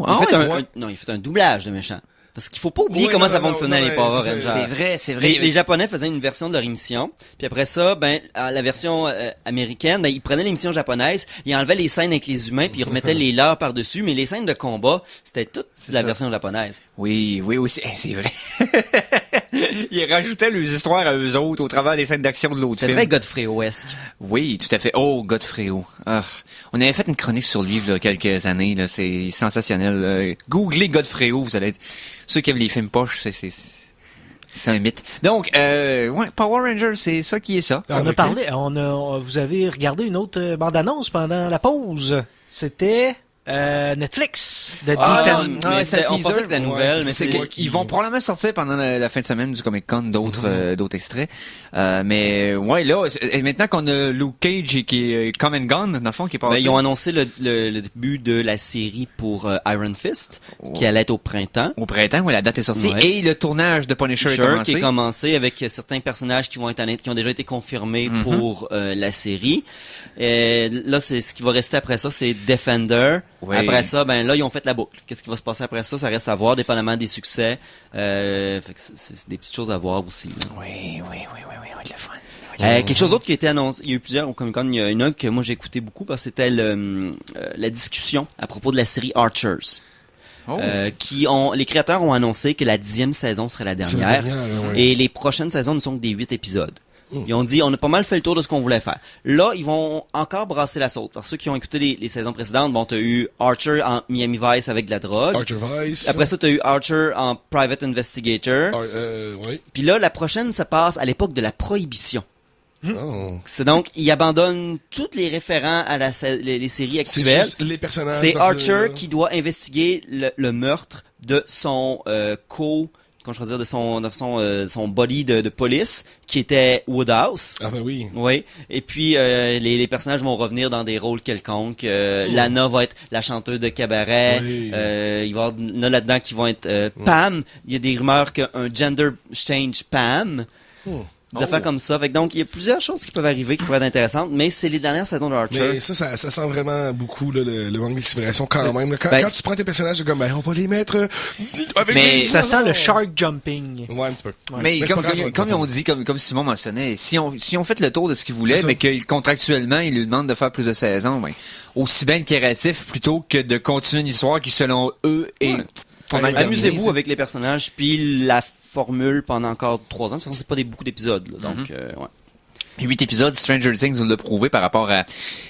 Il a fait un doublage de méchant. Parce qu'il faut pas oublier comment ça fonctionnait les Power Rangers. C'est vrai. Les Japonais faisaient une version de leur émission, puis après ça, la version américaine, ils prenaient l'émission japonaise, ils enlevaient les scènes avec les humains, puis ils remettaient les leurs par-dessus, mais les scènes de combat, c'était toute la version japonaise. Oui, c'est vrai. Ils rajoutaient les histoires à eux autres au travers des scènes d'action de l'autre C'était film. vrai Godfrey-esque. Oui, tout à fait. Oh, Godfrey-O. Ah, on avait fait une chronique sur lui, là, quelques années, là. C'est sensationnel, là. Googlez Godfrey-O, vous allez être... Ceux qui aiment les films poches, c'est un mythe. Donc, ouais, Power Rangers, c'est ça qui est ça. On a parlé, vous avez regardé une autre bande-annonce pendant la pause. C'était Netflix de Defend. mais on pensait que c'était la nouvelle, mais c'est c'est... qu'ils vont probablement sortir pendant la fin de semaine du Comic-Con d'autres extraits. Mais ouais, là, maintenant qu'on a Luke Cage qui est Come and Gone, dans le fond, qui est passé. ils ont annoncé le début de la série pour Iron Fist, qui allait être au printemps. Au printemps, où la date est sortie. Ouais. Et le tournage de Punisher est commencé. Qui est commencé avec certains personnages qui ont déjà été confirmés pour la série. Là, c'est ce qui va rester après ça, c'est Defender. Oui. Après ça, là, ils ont fait la boucle. Qu'est-ce qui va se passer après ça? Ça reste à voir, dépendamment des succès. Fait que c'est des petites choses à voir aussi. Là. Oui, on va être le fun. Quelque chose d'autre qui a été annoncé, il y a eu plusieurs au Comic-Con, il y a une que moi j'ai écouté beaucoup parce que c'était la discussion à propos de la série Archers. Les créateurs ont annoncé que la 10e saison serait la dernière. Et les prochaines saisons ne sont que des 8 épisodes. Ils ont dit, on a pas mal fait le tour de ce qu'on voulait faire. Là, ils vont encore brasser la sauce. Parce que ceux qui ont écouté les saisons précédentes, t'as eu Archer en Miami Vice avec de la drogue. Archer Vice. Après ça, t'as eu Archer en Private Investigator. Oui. Puis là, la prochaine, ça passe à l'époque de la prohibition. Oh. C'est donc, ils abandonnent tous les référents à les séries C'est actuelles. juste les personnages. C'est Archer qui doit investiguer le meurtre de son comment je peux dire, de son body de police, qui était Woodhouse. Ah ben oui. Oui. Et puis, les personnages vont revenir dans des rôles quelconques. Lana va être la chanteuse de cabaret. Oui. Il va y avoir là-dedans qui vont être Pam. Il y a des rumeurs qu'un gender change Pam. Des affaires comme ça. Fait que donc, il y a plusieurs choses qui peuvent arriver qui pourraient être intéressantes, mais c'est les dernières saisons de Archer. Mais ça sent vraiment beaucoup là, le manque d'inspiration quand même. Là. Quand tu prends tes personnages, c'est comme, on va les mettre avec Mais des... Ça sent le shark jumping. Ouais, un petit peu. Mais c'est pas grave, ça va comme être ils ont dit, comme Simon mentionnait, si on fait le tour de ce qu'ils voulaient, mais que contractuellement, ils lui demandent de faire plus de saisons, aussi bien créatif plutôt que de continuer une histoire qui, selon eux, est pas mal terminée. Amusez-vous avec les personnages, puis la formule pendant encore 3 ans. De toute façon, c'est pas beaucoup d'épisodes. Là, donc, ouais. 8 épisodes, Stranger Things nous l'a prouvé par rapport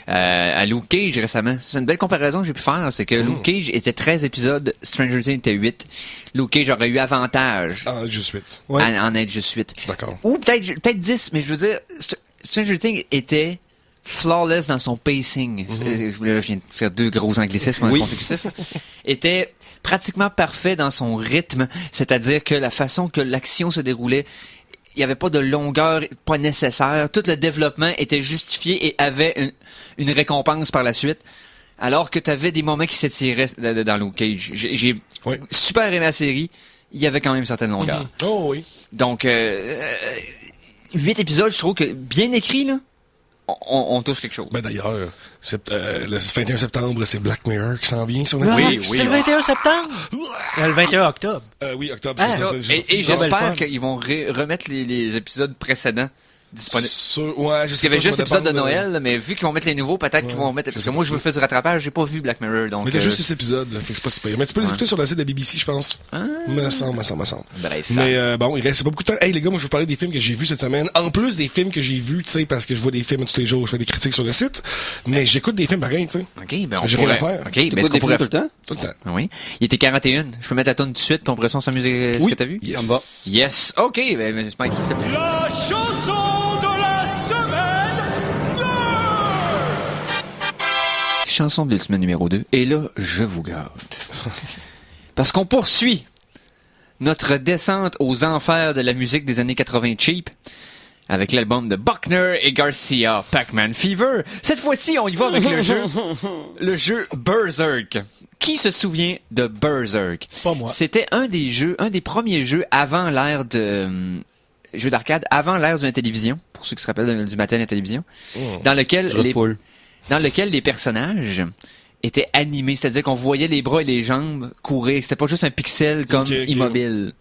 à Luke Cage récemment. C'est une belle comparaison que j'ai pu faire, c'est que Luke Cage était 13 épisodes, Stranger Things était 8. Luke Cage aurait eu avantage en être juste 8. En être juste 8. D'accord. Ou peut-être 10, mais je veux dire, Stranger Things était flawless dans son pacing. Là, je viens de faire 2 gros anglicismes consécutifs. Était pratiquement parfait dans son rythme, c'est-à-dire que la façon que l'action se déroulait, il n'y avait pas de longueur pas nécessaire. Tout le développement était justifié et avait une récompense par la suite. Alors que tu avais des moments qui s'étiraient dans Luke Cage. J'ai super aimé la série. Il y avait quand même certaines longueurs. Oh oui. Donc, 8 épisodes, je trouve que bien écrit, là, on touche quelque chose. Ben d'ailleurs, le 21 septembre, c'est Black Mirror qui s'en vient sur Netflix. C'est le 21 septembre. Le 21 octobre. Oui, octobre, c'est ça. Et j'espère qu'ils vont remettre les épisodes précédents disponibles. Parce qu'il y avait juste l'épisode de Noël, là, mais vu qu'ils vont mettre les nouveaux, peut-être qu'ils vont remettre... Parce que moi, je veux faire du rattrapage, j'ai pas vu Black Mirror, donc... Mais t'as juste 6 épisodes, là, fait que c'est pas si pire. Mais tu peux les écouter sur le site de BBC, je pense. Me semble. Bref. Mais bon, il reste pas beaucoup de temps. Hey les gars, moi je vais vous parler des films que j'ai vus cette semaine. En plus des films que j'ai vus, tu sais, parce que je vois des films tous les jours, je fais des critiques sur le site. Mais j'écoute des films pareils, tu sais. OK, ben on j'ai pourrait... rien à faire. OK, ben ce qu'on pourrait... Tout le temps? Tout le temps. Oui. Il était 41. Je peux mettre la tonne tout de suite, puis on pourrait s'amuser ce que t'as vu? Yes. En bas. Yes. OK, ben j'espère qu'il s'est pris. La chanson de la semaine 2! Chanson de la semaine numéro 2. Et là, je vous gâte. Parce qu'on poursuit notre descente aux enfers de la musique des années 80 cheap avec l'album de Buckner et Garcia, Pac-Man Fever. Cette fois-ci, on y va avec le jeu Berserk. Qui se souvient de Berserk? Pas moi. C'était un des premiers jeux avant l'ère de jeux d'arcade, avant l'ère de la télévision, pour ceux qui se rappellent du matin de la télévision, dans lequel les personnages étaient animés, c'est-à-dire qu'on voyait les bras et les jambes courir. C'était pas juste un pixel comme immobile.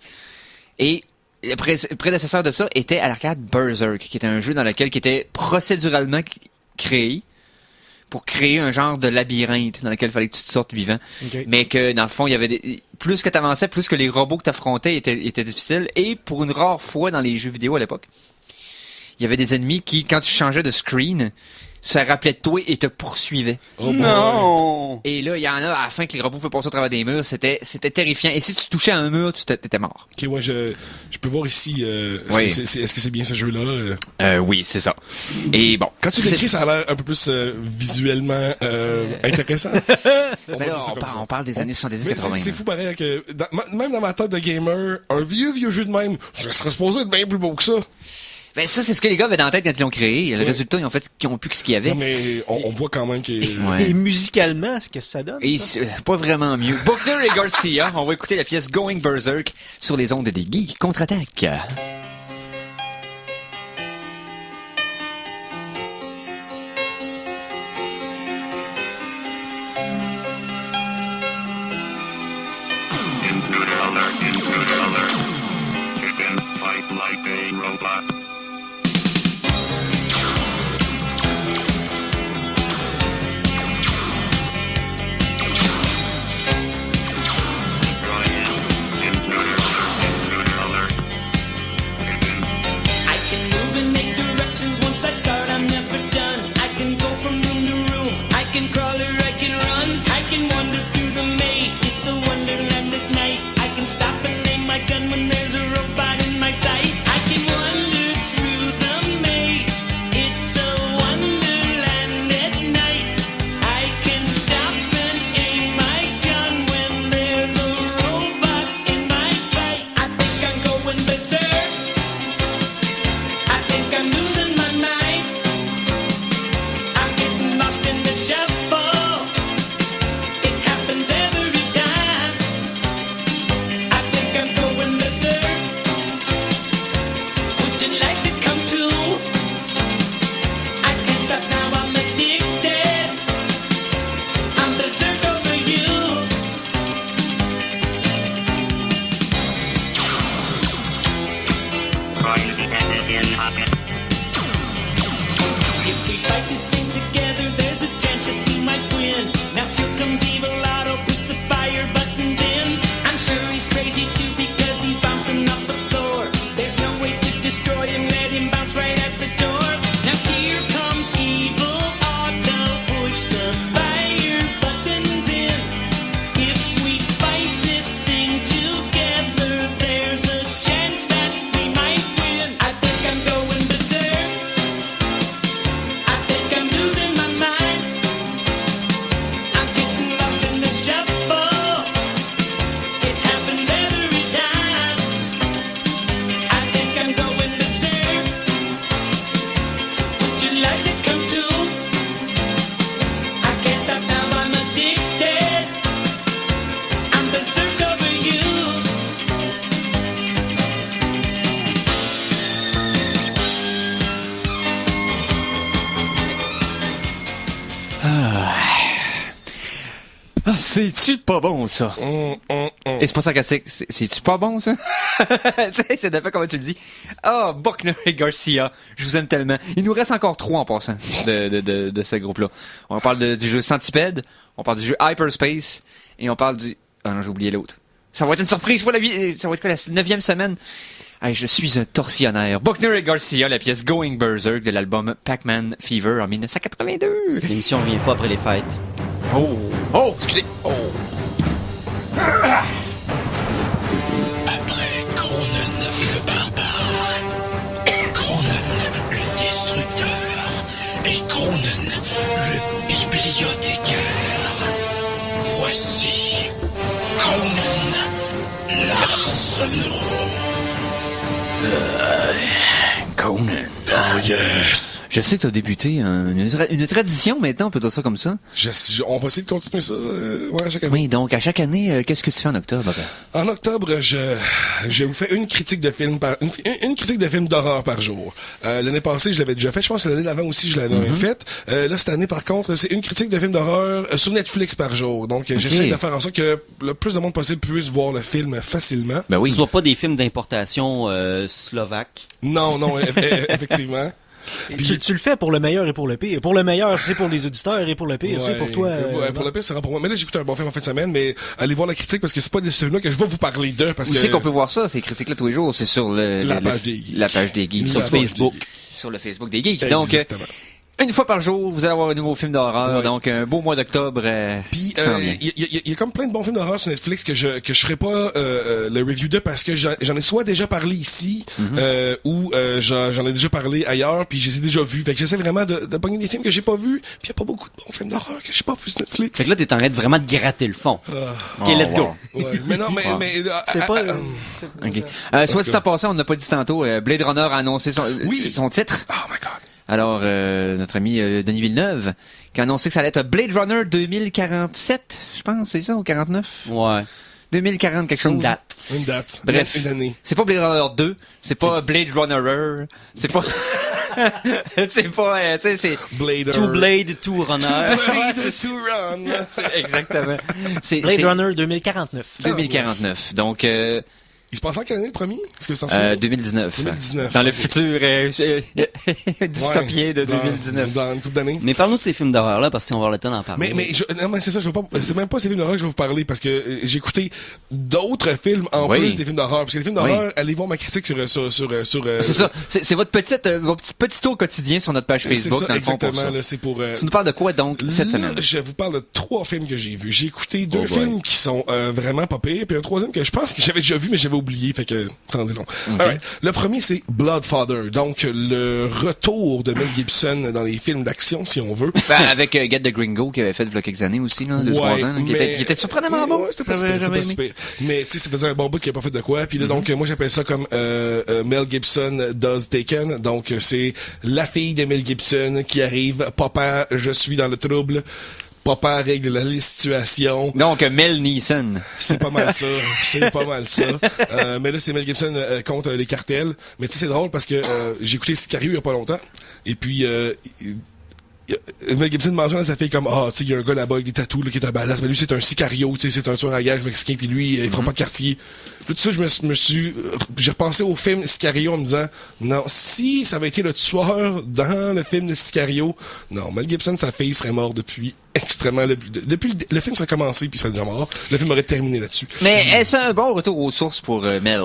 Et le prédécesseur de ça était à l'arcade Berserk, qui était un jeu dans lequel qui était procéduralement créé pour créer un genre de labyrinthe dans lequel il fallait que tu te sortes vivant. Ok. Mais que, dans le fond, il y avait plus que t'avançais, plus que les robots que t'affrontais étaient difficiles. Et pour une rare fois dans les jeux vidéo à l'époque, il y avait des ennemis qui, quand tu changeais de screen, ça rappelait de toi et te poursuivait. Oh, Non! Et là, il y en a à la fin que les robots pouvaient passer au travers des murs. C'était terrifiant. Et si tu touchais à un mur, t'étais mort. Ok, ouais, je peux voir ici. Oui. Est-ce que c'est bien ce jeu-là? Oui, c'est ça. Et bon. Quand tu c'est- l'écris, ça a l'air un peu plus visuellement intéressant. On va Ben là, dire ça comme ça. on parle des années Mais 70-80. c'est fou pareil que même dans ma tête de gamer, un vieux jeu de même, je serais supposé être bien plus beau que ça. Ben ça, c'est ce que les gars avaient dans la tête quand ils l'ont créé. Le résultat, ils ont plus que ce qu'il y avait. Non, mais on voit quand même qu'il Ouais. Et musicalement, ce que ça donne. Et ça? c'est pas vraiment mieux. Buckner et Garcia, on va écouter la pièce Going Berserk sur les ondes des Geeks contre-attaque. I can move and make directions once I start, I'm never done. I can go from room to room, I can crawl or I can run. I can wander through the maze, it's a wonderland at night. I can stop and aim my gun when there's a robot in my sight. I can wander through the maze, it's a wonderland at night. I can stop and aim my gun when there's a robot in my sight. I think I'm going berserk. I think I'm losing my mind. I'm getting lost in the shuffle. It happens every time. I think I'm going berserk. Would you like to come too? I can't stop now, I'm addicted. I'm berserk over you. If we fight this thing together, there's a chance that we might win. Now here comes Evil Otto, push the fire buttons in. I'm sure he's crazy too because he's bouncing off the floor. There's no way to destroy him, let him bounce right at the door. Now here comes Evil Otto, push the fire buttons in. If we fight this thing together, there's a chance that we might win. I think I'm going berserk. I think I'm losing my mind. I'm getting lost in the shuffle. It happens every time. I think I'm going berserk. Would you like to come too? I can't stop now, I'm addicted. I'm berserk over you. Ah, c'est-tu pas bon, ça? Et c'est pas sarcastique. C'est-tu pas bon, ça? Tu sais, c'est de fait comment tu le dis. Ah, Buckner et Garcia, je vous aime tellement. Il nous reste encore 3 en passant de ce groupe-là. On parle du jeu Centipede, on parle du jeu Hyperspace, et on parle du... Ah non, j'ai oublié l'autre. Ça va être une surprise pour ça va être quoi, la 9e semaine? Hey, je suis un tortionnaire. Buckner et Garcia, la pièce Going Berserk de l'album Pac-Man Fever en 1982. L'émission revient pas après les fêtes. Oh, excusez. Oh. Après Cronen le barbare, Cronen le destructeur et Cronen le bibliothécaire, voici Cronen l'Arsenault. Conan. Oh yes! Je sais que t'as débuté une tradition maintenant, on peut dire ça comme ça. On va essayer de continuer ça à chaque année. Oui, donc à chaque année, qu'est-ce que tu fais en octobre? Papa? En octobre, je vous fais une critique de film une critique de film d'horreur par jour. L'année passée, je l'avais déjà fait. Je pense que l'année d'avant aussi, je l'avais faite. Là, cette année, par contre, c'est une critique de film d'horreur sur Netflix par jour. Donc, j'essaie de faire en sorte que le plus de monde possible puisse voir le film facilement. Ben oui. Ce ne soit pas des films d'importation slovaque. Non, effectivement. Tu le fais pour le meilleur et pour le pire. Pour le meilleur, c'est pour les auditeurs, et pour le pire, c'est pour toi. Pour le pire, c'est pour moi. Mais là, j'ai écouté un bon film en fin de semaine, mais allez voir la critique parce que c'est pas de ce film-là que je vais vous parler d'eux. Parce Où que c'est qu'on peut voir ça, ces critiques-là, tous les jours? C'est sur la page des geeks. La page des geeks. Sur Facebook. Sur le Facebook des geeks. Donc, Exactement. une fois par jour, vous allez avoir un nouveau film d'horreur. Ouais. Donc, un beau mois d'octobre. Puis, qui s'en vient. il y a comme plein de bons films d'horreur sur Netflix que je ferai pas le review de parce que j'en ai soit déjà parlé ici ou j'en ai déjà parlé ailleurs puis je les ai déjà vus. Fait que j'essaie vraiment de pogner des films que j'ai pas vus. Puis il y a pas beaucoup de bons films d'horreur que j'ai pas vus sur Netflix. Fait que là, t'es en train de vraiment de gratter le fond. OK, let's go. Ouais. Mais non, mais C'est pas... OK. Soit dit en passant, on n'a pas dit tantôt, Blade Runner a annoncé son titre. Oh my god. Alors, notre ami Denis Villeneuve, qui a annoncé que ça allait être Blade Runner 2047, je pense, c'est ça, ou 49? Ouais. 2040, quelque chose. Une date. Bref. Une année. C'est pas Blade Runner 2, c'est pas Blade Runner, c'est pas... c'est pas, tu sais, c'est... Blader. Two Blade, Two Runner. Blade to run. Exactement. Blade Runner 2049. 2049. Donc, Il se passe en quelle année le premier? Est-ce que c'est en 2019. 2019. Dans le futur dystopien de 2019. Dans une couple d'années. Mais parle-nous de ces films d'horreur-là, parce qu'on va avoir le temps d'en parler. Mais c'est ça, c'est même pas ces films d'horreur que je vais vous parler parce que j'ai écouté d'autres films en plus des films d'horreur. Parce que les films d'horreur, allez voir ma critique sur c'est ça. C'est votre petit tour quotidien sur notre page Facebook, c'est ça, dans le fond, exactement, pour ça. là, c'est pour, Tu nous parles de quoi, donc, cette là, semaine? Je vous parle de 3 films que j'ai vus. J'ai écouté 2 films qui sont vraiment pas pires, puis un troisième que je pense que j'avais déjà vu, mais j'avais oublié, fait que ça en dit long. Okay. Alright. Le premier, c'est Bloodfather, donc le retour de Mel Gibson dans les films d'action, si on veut. Avec Get the Gringo, qui avait fait il y a quelques années aussi, là, 2-3 ans, là, qui était surprenamment bon. Ouais, c'était pas super. Mais tu sais, ça faisait un bon bout qu'il a pas fait de quoi. Puis là, donc, moi, j'appelle ça comme Mel Gibson does Taken. Donc, c'est la fille de Mel Gibson qui arrive. Papa, je suis dans le trouble. Papa règle la situation. Donc, Mel Neeson. C'est pas mal ça. C'est pas mal ça. Mais là, c'est Mel Gibson contre les cartels. Mais tu sais, c'est drôle parce que j'ai écouté Sicario il y a pas longtemps. Et puis, Mel Gibson mentionne à sa fille comme tu sais, il y a un gars là-bas avec des tatous là, qui est un badass, mais lui c'est un sicario, tu sais, c'est un tueur à gages mexicain, puis lui il fera pas de quartier. Tout ça, j'ai repensé au film Sicario en me disant non, si ça avait été le tueur dans le film de Sicario, non, Mel Gibson, sa fille serait morte depuis extrêmement depuis le film serait commencé puis serait déjà mort. Le film aurait terminé là-dessus. Mais est-ce un bon retour aux sources pour Mel?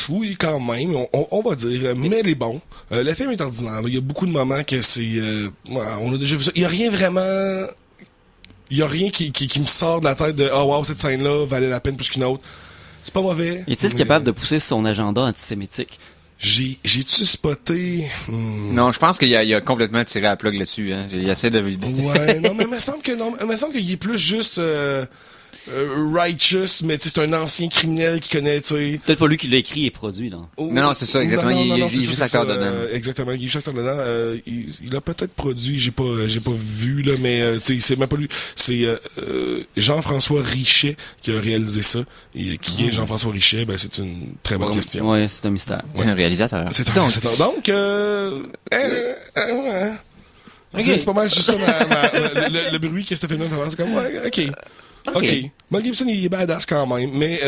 Oui, quand même, on va dire. Mel est bon. Le film est ordinaire. Il y a beaucoup de moments que c'est... on a déjà vu ça. Il y a rien vraiment... Il y a rien qui me sort de la tête de « Oh wow, cette scène-là valait la peine plus qu'une autre. » C'est pas mauvais. Est-il capable de pousser son agenda antisémitique? J'ai-tu spoté? Non, je pense qu'il a complètement tiré à la plug là-dessus. Hein. Il essaie de... Ouais, non, mais il me semble qu'il est plus juste... righteous, mais c'est un ancien criminel qui connaît, tu sais. Peut-être pas lui qui l'a écrit et produit, non? Non, c'est ça, exactement. Il est juste acteur dedans. Exactement, il est juste acteur dedans. Il a peut-être produit, j'ai pas vu, là, mais c'est même pas lui. C'est Jean-François Richet qui a réalisé ça. Et qui est Jean-François Richet? Ben, c'est une très bonne question. Ouais, c'est un mystère. C'est un réalisateur. C'est un réalisateur. Donc, c'est pas mal juste ça, le bruit que ce film-là fait. C'est comme, ouais, OK. Mel Gibson, il est badass quand même, mais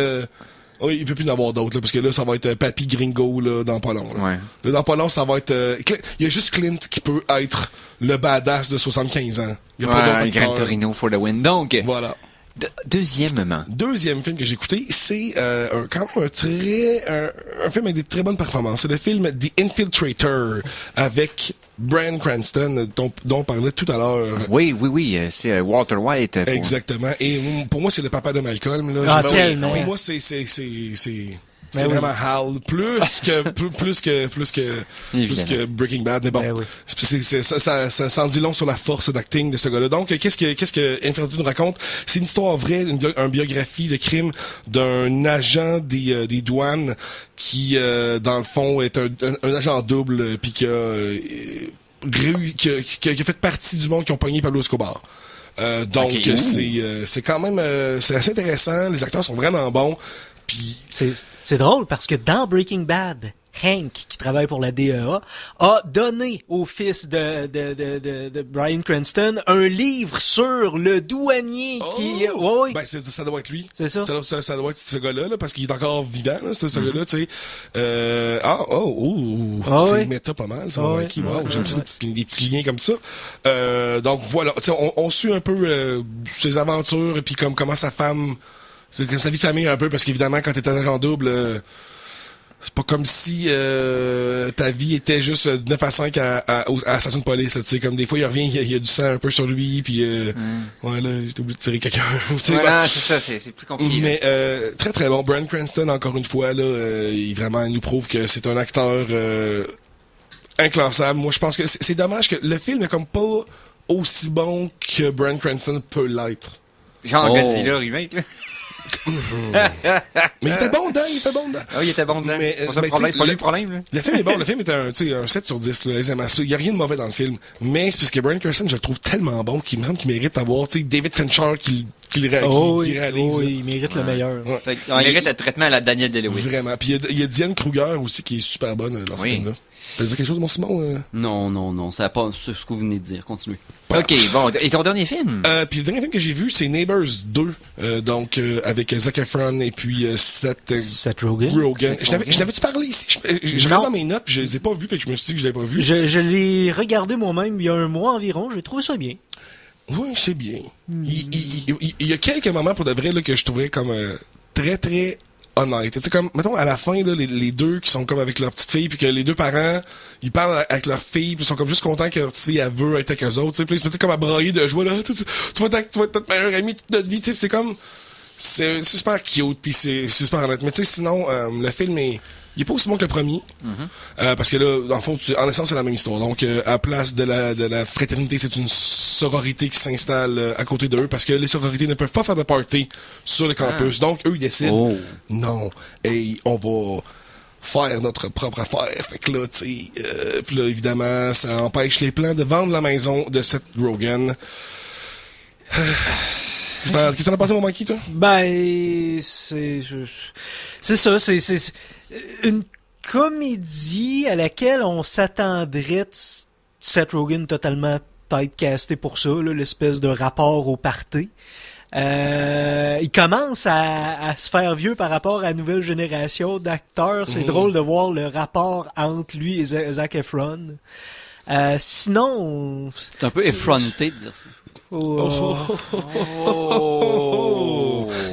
il peut plus en avoir d'autres, là, parce que là, ça va être Papy Gringo, là, dans pas long. Ouais. Là, dans pas long, ça va être... il y a juste Clint qui peut être le badass de 75 ans. Il y a pas d'autre acteur. Gran Torino for the win. Donc, voilà. Deuxième film que j'ai écouté, c'est quand même un film avec des très bonnes performances. C'est le film The Infiltrator avec Bryan Cranston dont on parlait tout à l'heure. Oui, c'est Walter White. Exactement. Et pour moi, c'est le papa de Malcolm. Là. Pour moi, c'est vraiment Hal, plus que Breaking Bad, mais bon, ça s'en dit long sur la force d'acting de ce gars-là. Donc, qu'est-ce que Infiltrator nous raconte? C'est une histoire vraie, une biographie de crime d'un agent des douanes qui, dans le fond, est un agent double, puis qui a fait partie du monde qui ont pogné Pablo Escobar. Donc, c'est quand même, c'est assez intéressant. Les acteurs sont vraiment bons. Puis c'est drôle parce que dans Breaking Bad, Hank, qui travaille pour la DEA, a donné au fils de Bryan Cranston un livre sur le douanier qui... Ouais. Ben, ça doit être lui. C'est ça. Ça doit être ce gars-là, là, parce qu'il est encore vivant, là, ce gars-là, tu sais. C'est méta pas mal, ça. J'aime ça, des petits liens comme ça. Donc, voilà. Tu sais, on suit un peu ses aventures, et puis comment sa femme... C'est comme sa vie de famille un peu, parce qu'évidemment, quand t'es agent double, c'est pas comme si ta vie était juste 9 à 5 à la station de police. Tu sais, comme des fois, il revient, il y a du sang un peu sur lui, puis ouais, là, j'ai oublié de tirer quelqu'un. Voilà, c'est ça, c'est plus compliqué. Mais très très bon. Bryan Cranston, encore une fois, là, il nous prouve que c'est un acteur inclassable. Moi, je pense que c'est dommage que le film est comme pas aussi bon que Bryan Cranston peut l'être. Genre Godzilla remake, là. Mais il était bon dedans, Ah, il était bon dedans. Mais, pas le problème, là. Le film est bon, le film est un 7 sur 10, là, aisément. Il y a rien de mauvais dans le film. Mais c'est parce que Bryan Cranston, je le trouve tellement bon qu'il me semble qu'il mérite d'avoir, David Fincher qui réalise. Il mérite le meilleur. Ouais. Il mérite un traitement à la Daniel Day-Lewis. Vraiment. Puis il y a Diane Kruger aussi qui est super bonne dans ce film-là. T'as dit quelque chose, mon Simon? Non, ça n'a pas ce que vous venez de dire. Continuez. Ok, bon. Et ton dernier film? Puis le dernier film que j'ai vu, c'est Neighbors 2. Donc, avec Zac Efron et puis Seth Rogen. Je l'avais-tu parlé ici? Je regarde dans mes notes, puis je les ai pas vus, fait que je me suis dit que je l'avais pas vu. Je l'ai regardé moi-même il y a un mois environ. J'ai trouvé ça bien. Oui, c'est bien. Il y a quelques moments, pour de vrai, là, que je trouvais comme très, très honnête. Tu sais, comme, mettons, à la fin, là, les deux qui sont comme avec leur petite fille, puis que les deux parents, ils parlent avec leur fille, puis ils sont comme juste contents que leur petite fille, elle veut être avec eux autres, tu sais, puis ils se mettent comme à brailler de joie, là, tu vas être notre meilleur ami toute notre vie, tu sais, c'est comme, c'est super cute, puis c'est super honnête. Mais tu sais, sinon, le film il est pas aussi bon que le premier. Parce que là, en fond, en essence, c'est la même histoire. Donc, à la place de la fraternité, c'est une sororité qui s'installe à côté d'eux, parce que les sororités ne peuvent pas faire de party sur le campus. Donc, eux, ils décident, non, et on va faire notre propre affaire. Fait que là, tu sais, puis là, évidemment, ça empêche les plans de vendre la maison de Seth Rogen. Qu'est-ce que t'en as pensé, mon Mikey, toi? Ben, c'est ça, c'est une comédie à laquelle on s'attendrait Seth Rogen totalement typecasté pour ça, là, l'espèce de rapport au party. Il commence à se faire vieux par rapport à la nouvelle génération d'acteurs. C'est drôle de voir le rapport entre lui et Zac Efron. Sinon... C'est un peu effronté de dire ça.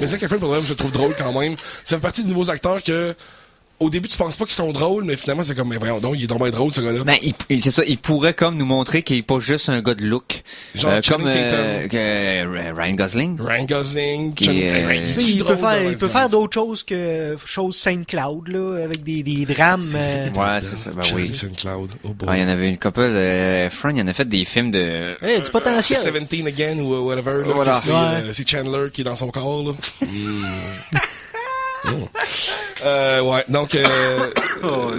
Mais Zac Efron, pour le même, je le trouve drôle quand même. Ça fait partie des nouveaux acteurs que... Au début, tu penses pas qu'ils sont drôles, mais finalement, c'est comme, mais voyons donc, il est vraiment drôle, ce gars-là. Ben, c'est ça, il pourrait comme nous montrer qu'il est pas juste un gars de look. Genre, comme Ryan Gosling. Il peut faire d'autres choses que Saint-Cloud, là, avec des drames. Ouais, c'est ça, ben oui. Saint-Cloud. Oh boy. Il y en avait une couple, Fran, il en a fait des films de... Du potentiel. 17 Again ou whatever, là, voilà. C'est Chandler qui est dans son corps, là. Ouais, donc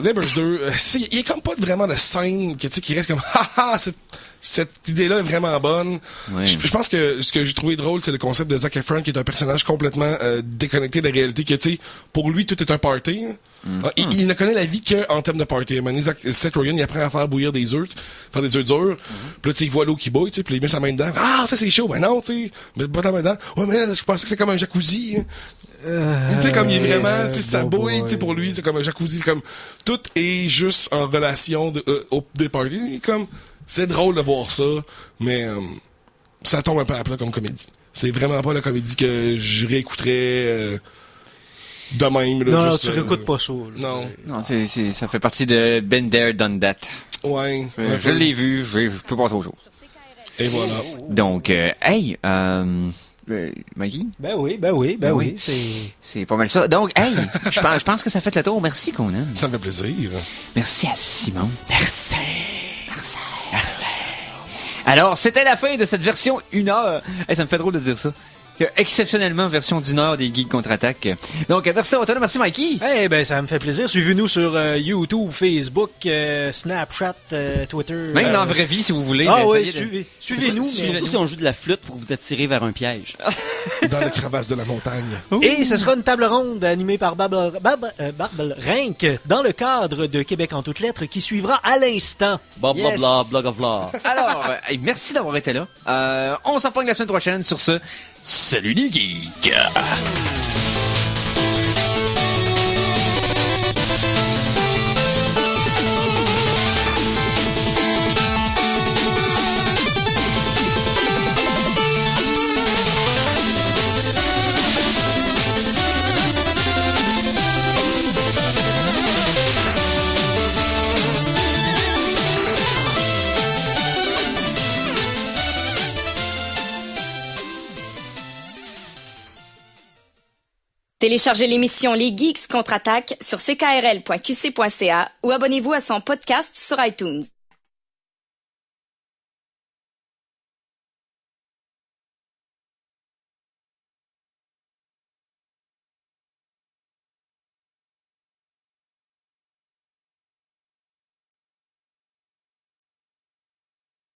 Neighbors 2, il y a comme pas vraiment de scène qui reste comme haha, cette idée-là est vraiment bonne. Oui. Je pense que ce que j'ai trouvé drôle, c'est le concept de Zac Efron, qui est un personnage complètement déconnecté de la réalité, que tu sais, pour lui tout est un party. Il ne connaît la vie que en termes de party. Seth Rogen, il apprend à faire bouillir des œufs, faire des œufs durs. Puis là, tu sais, il voit l'eau qui bouille, tu sais, puis il met sa main dedans. Ah, ça c'est chaud. Ben non, tu sais, mets pas ta main dedans. Ouais, mais là, je pensais que c'est comme un jacuzzi. Tu sais, comme il est vraiment, tu sais, ça bouille, tu sais, pour lui, c'est comme un jacuzzi, comme, tout est juste en relation des parties, comme, c'est drôle de voir ça, mais, ça tombe un peu à plat comme comédie. C'est vraiment pas la comédie que je réécouterais, de même, là. Non, juste, tu réécoutes pas ça, là. Non, ça fait partie de Been There, Done That. Ouais. Je l'ai vu, je peux passer au jour. Et voilà. Donc, Maggie? Ben oui. C'est pas mal ça. Donc, hey, je pense que ça fait le tour. Merci, Conan. Ça me fait plaisir. Merci à Simon. Merci. Alors, c'était la fin de cette version 1 heure. Hey, ça me fait drôle de dire ça. Exceptionnellement, version d'une heure des Geeks contre-attaque. Donc, merci d'avoir été là. Merci, Mikey. Eh ben, ça me fait plaisir. Suivez-nous sur YouTube, Facebook, Snapchat, Twitter. Même dans la vraie vie, si vous voulez. Ah oui, essayez de- suivez-nous. Surtout si on joue de la flûte pour vous attirer vers un piège. Dans les crevasses de la montagne. Et ce sera une table ronde animée par Barbel Rank dans le cadre de Québec en toutes lettres qui suivra à l'instant. Blah blah Yes. blah, blah blah blah. Alors, merci d'avoir été là. On s'en reprend la semaine prochaine. Sur ce, salut les geeks! Téléchargez l'émission Les Geeks contre-attaque sur ckrl.qc.ca ou abonnez-vous à son podcast sur iTunes.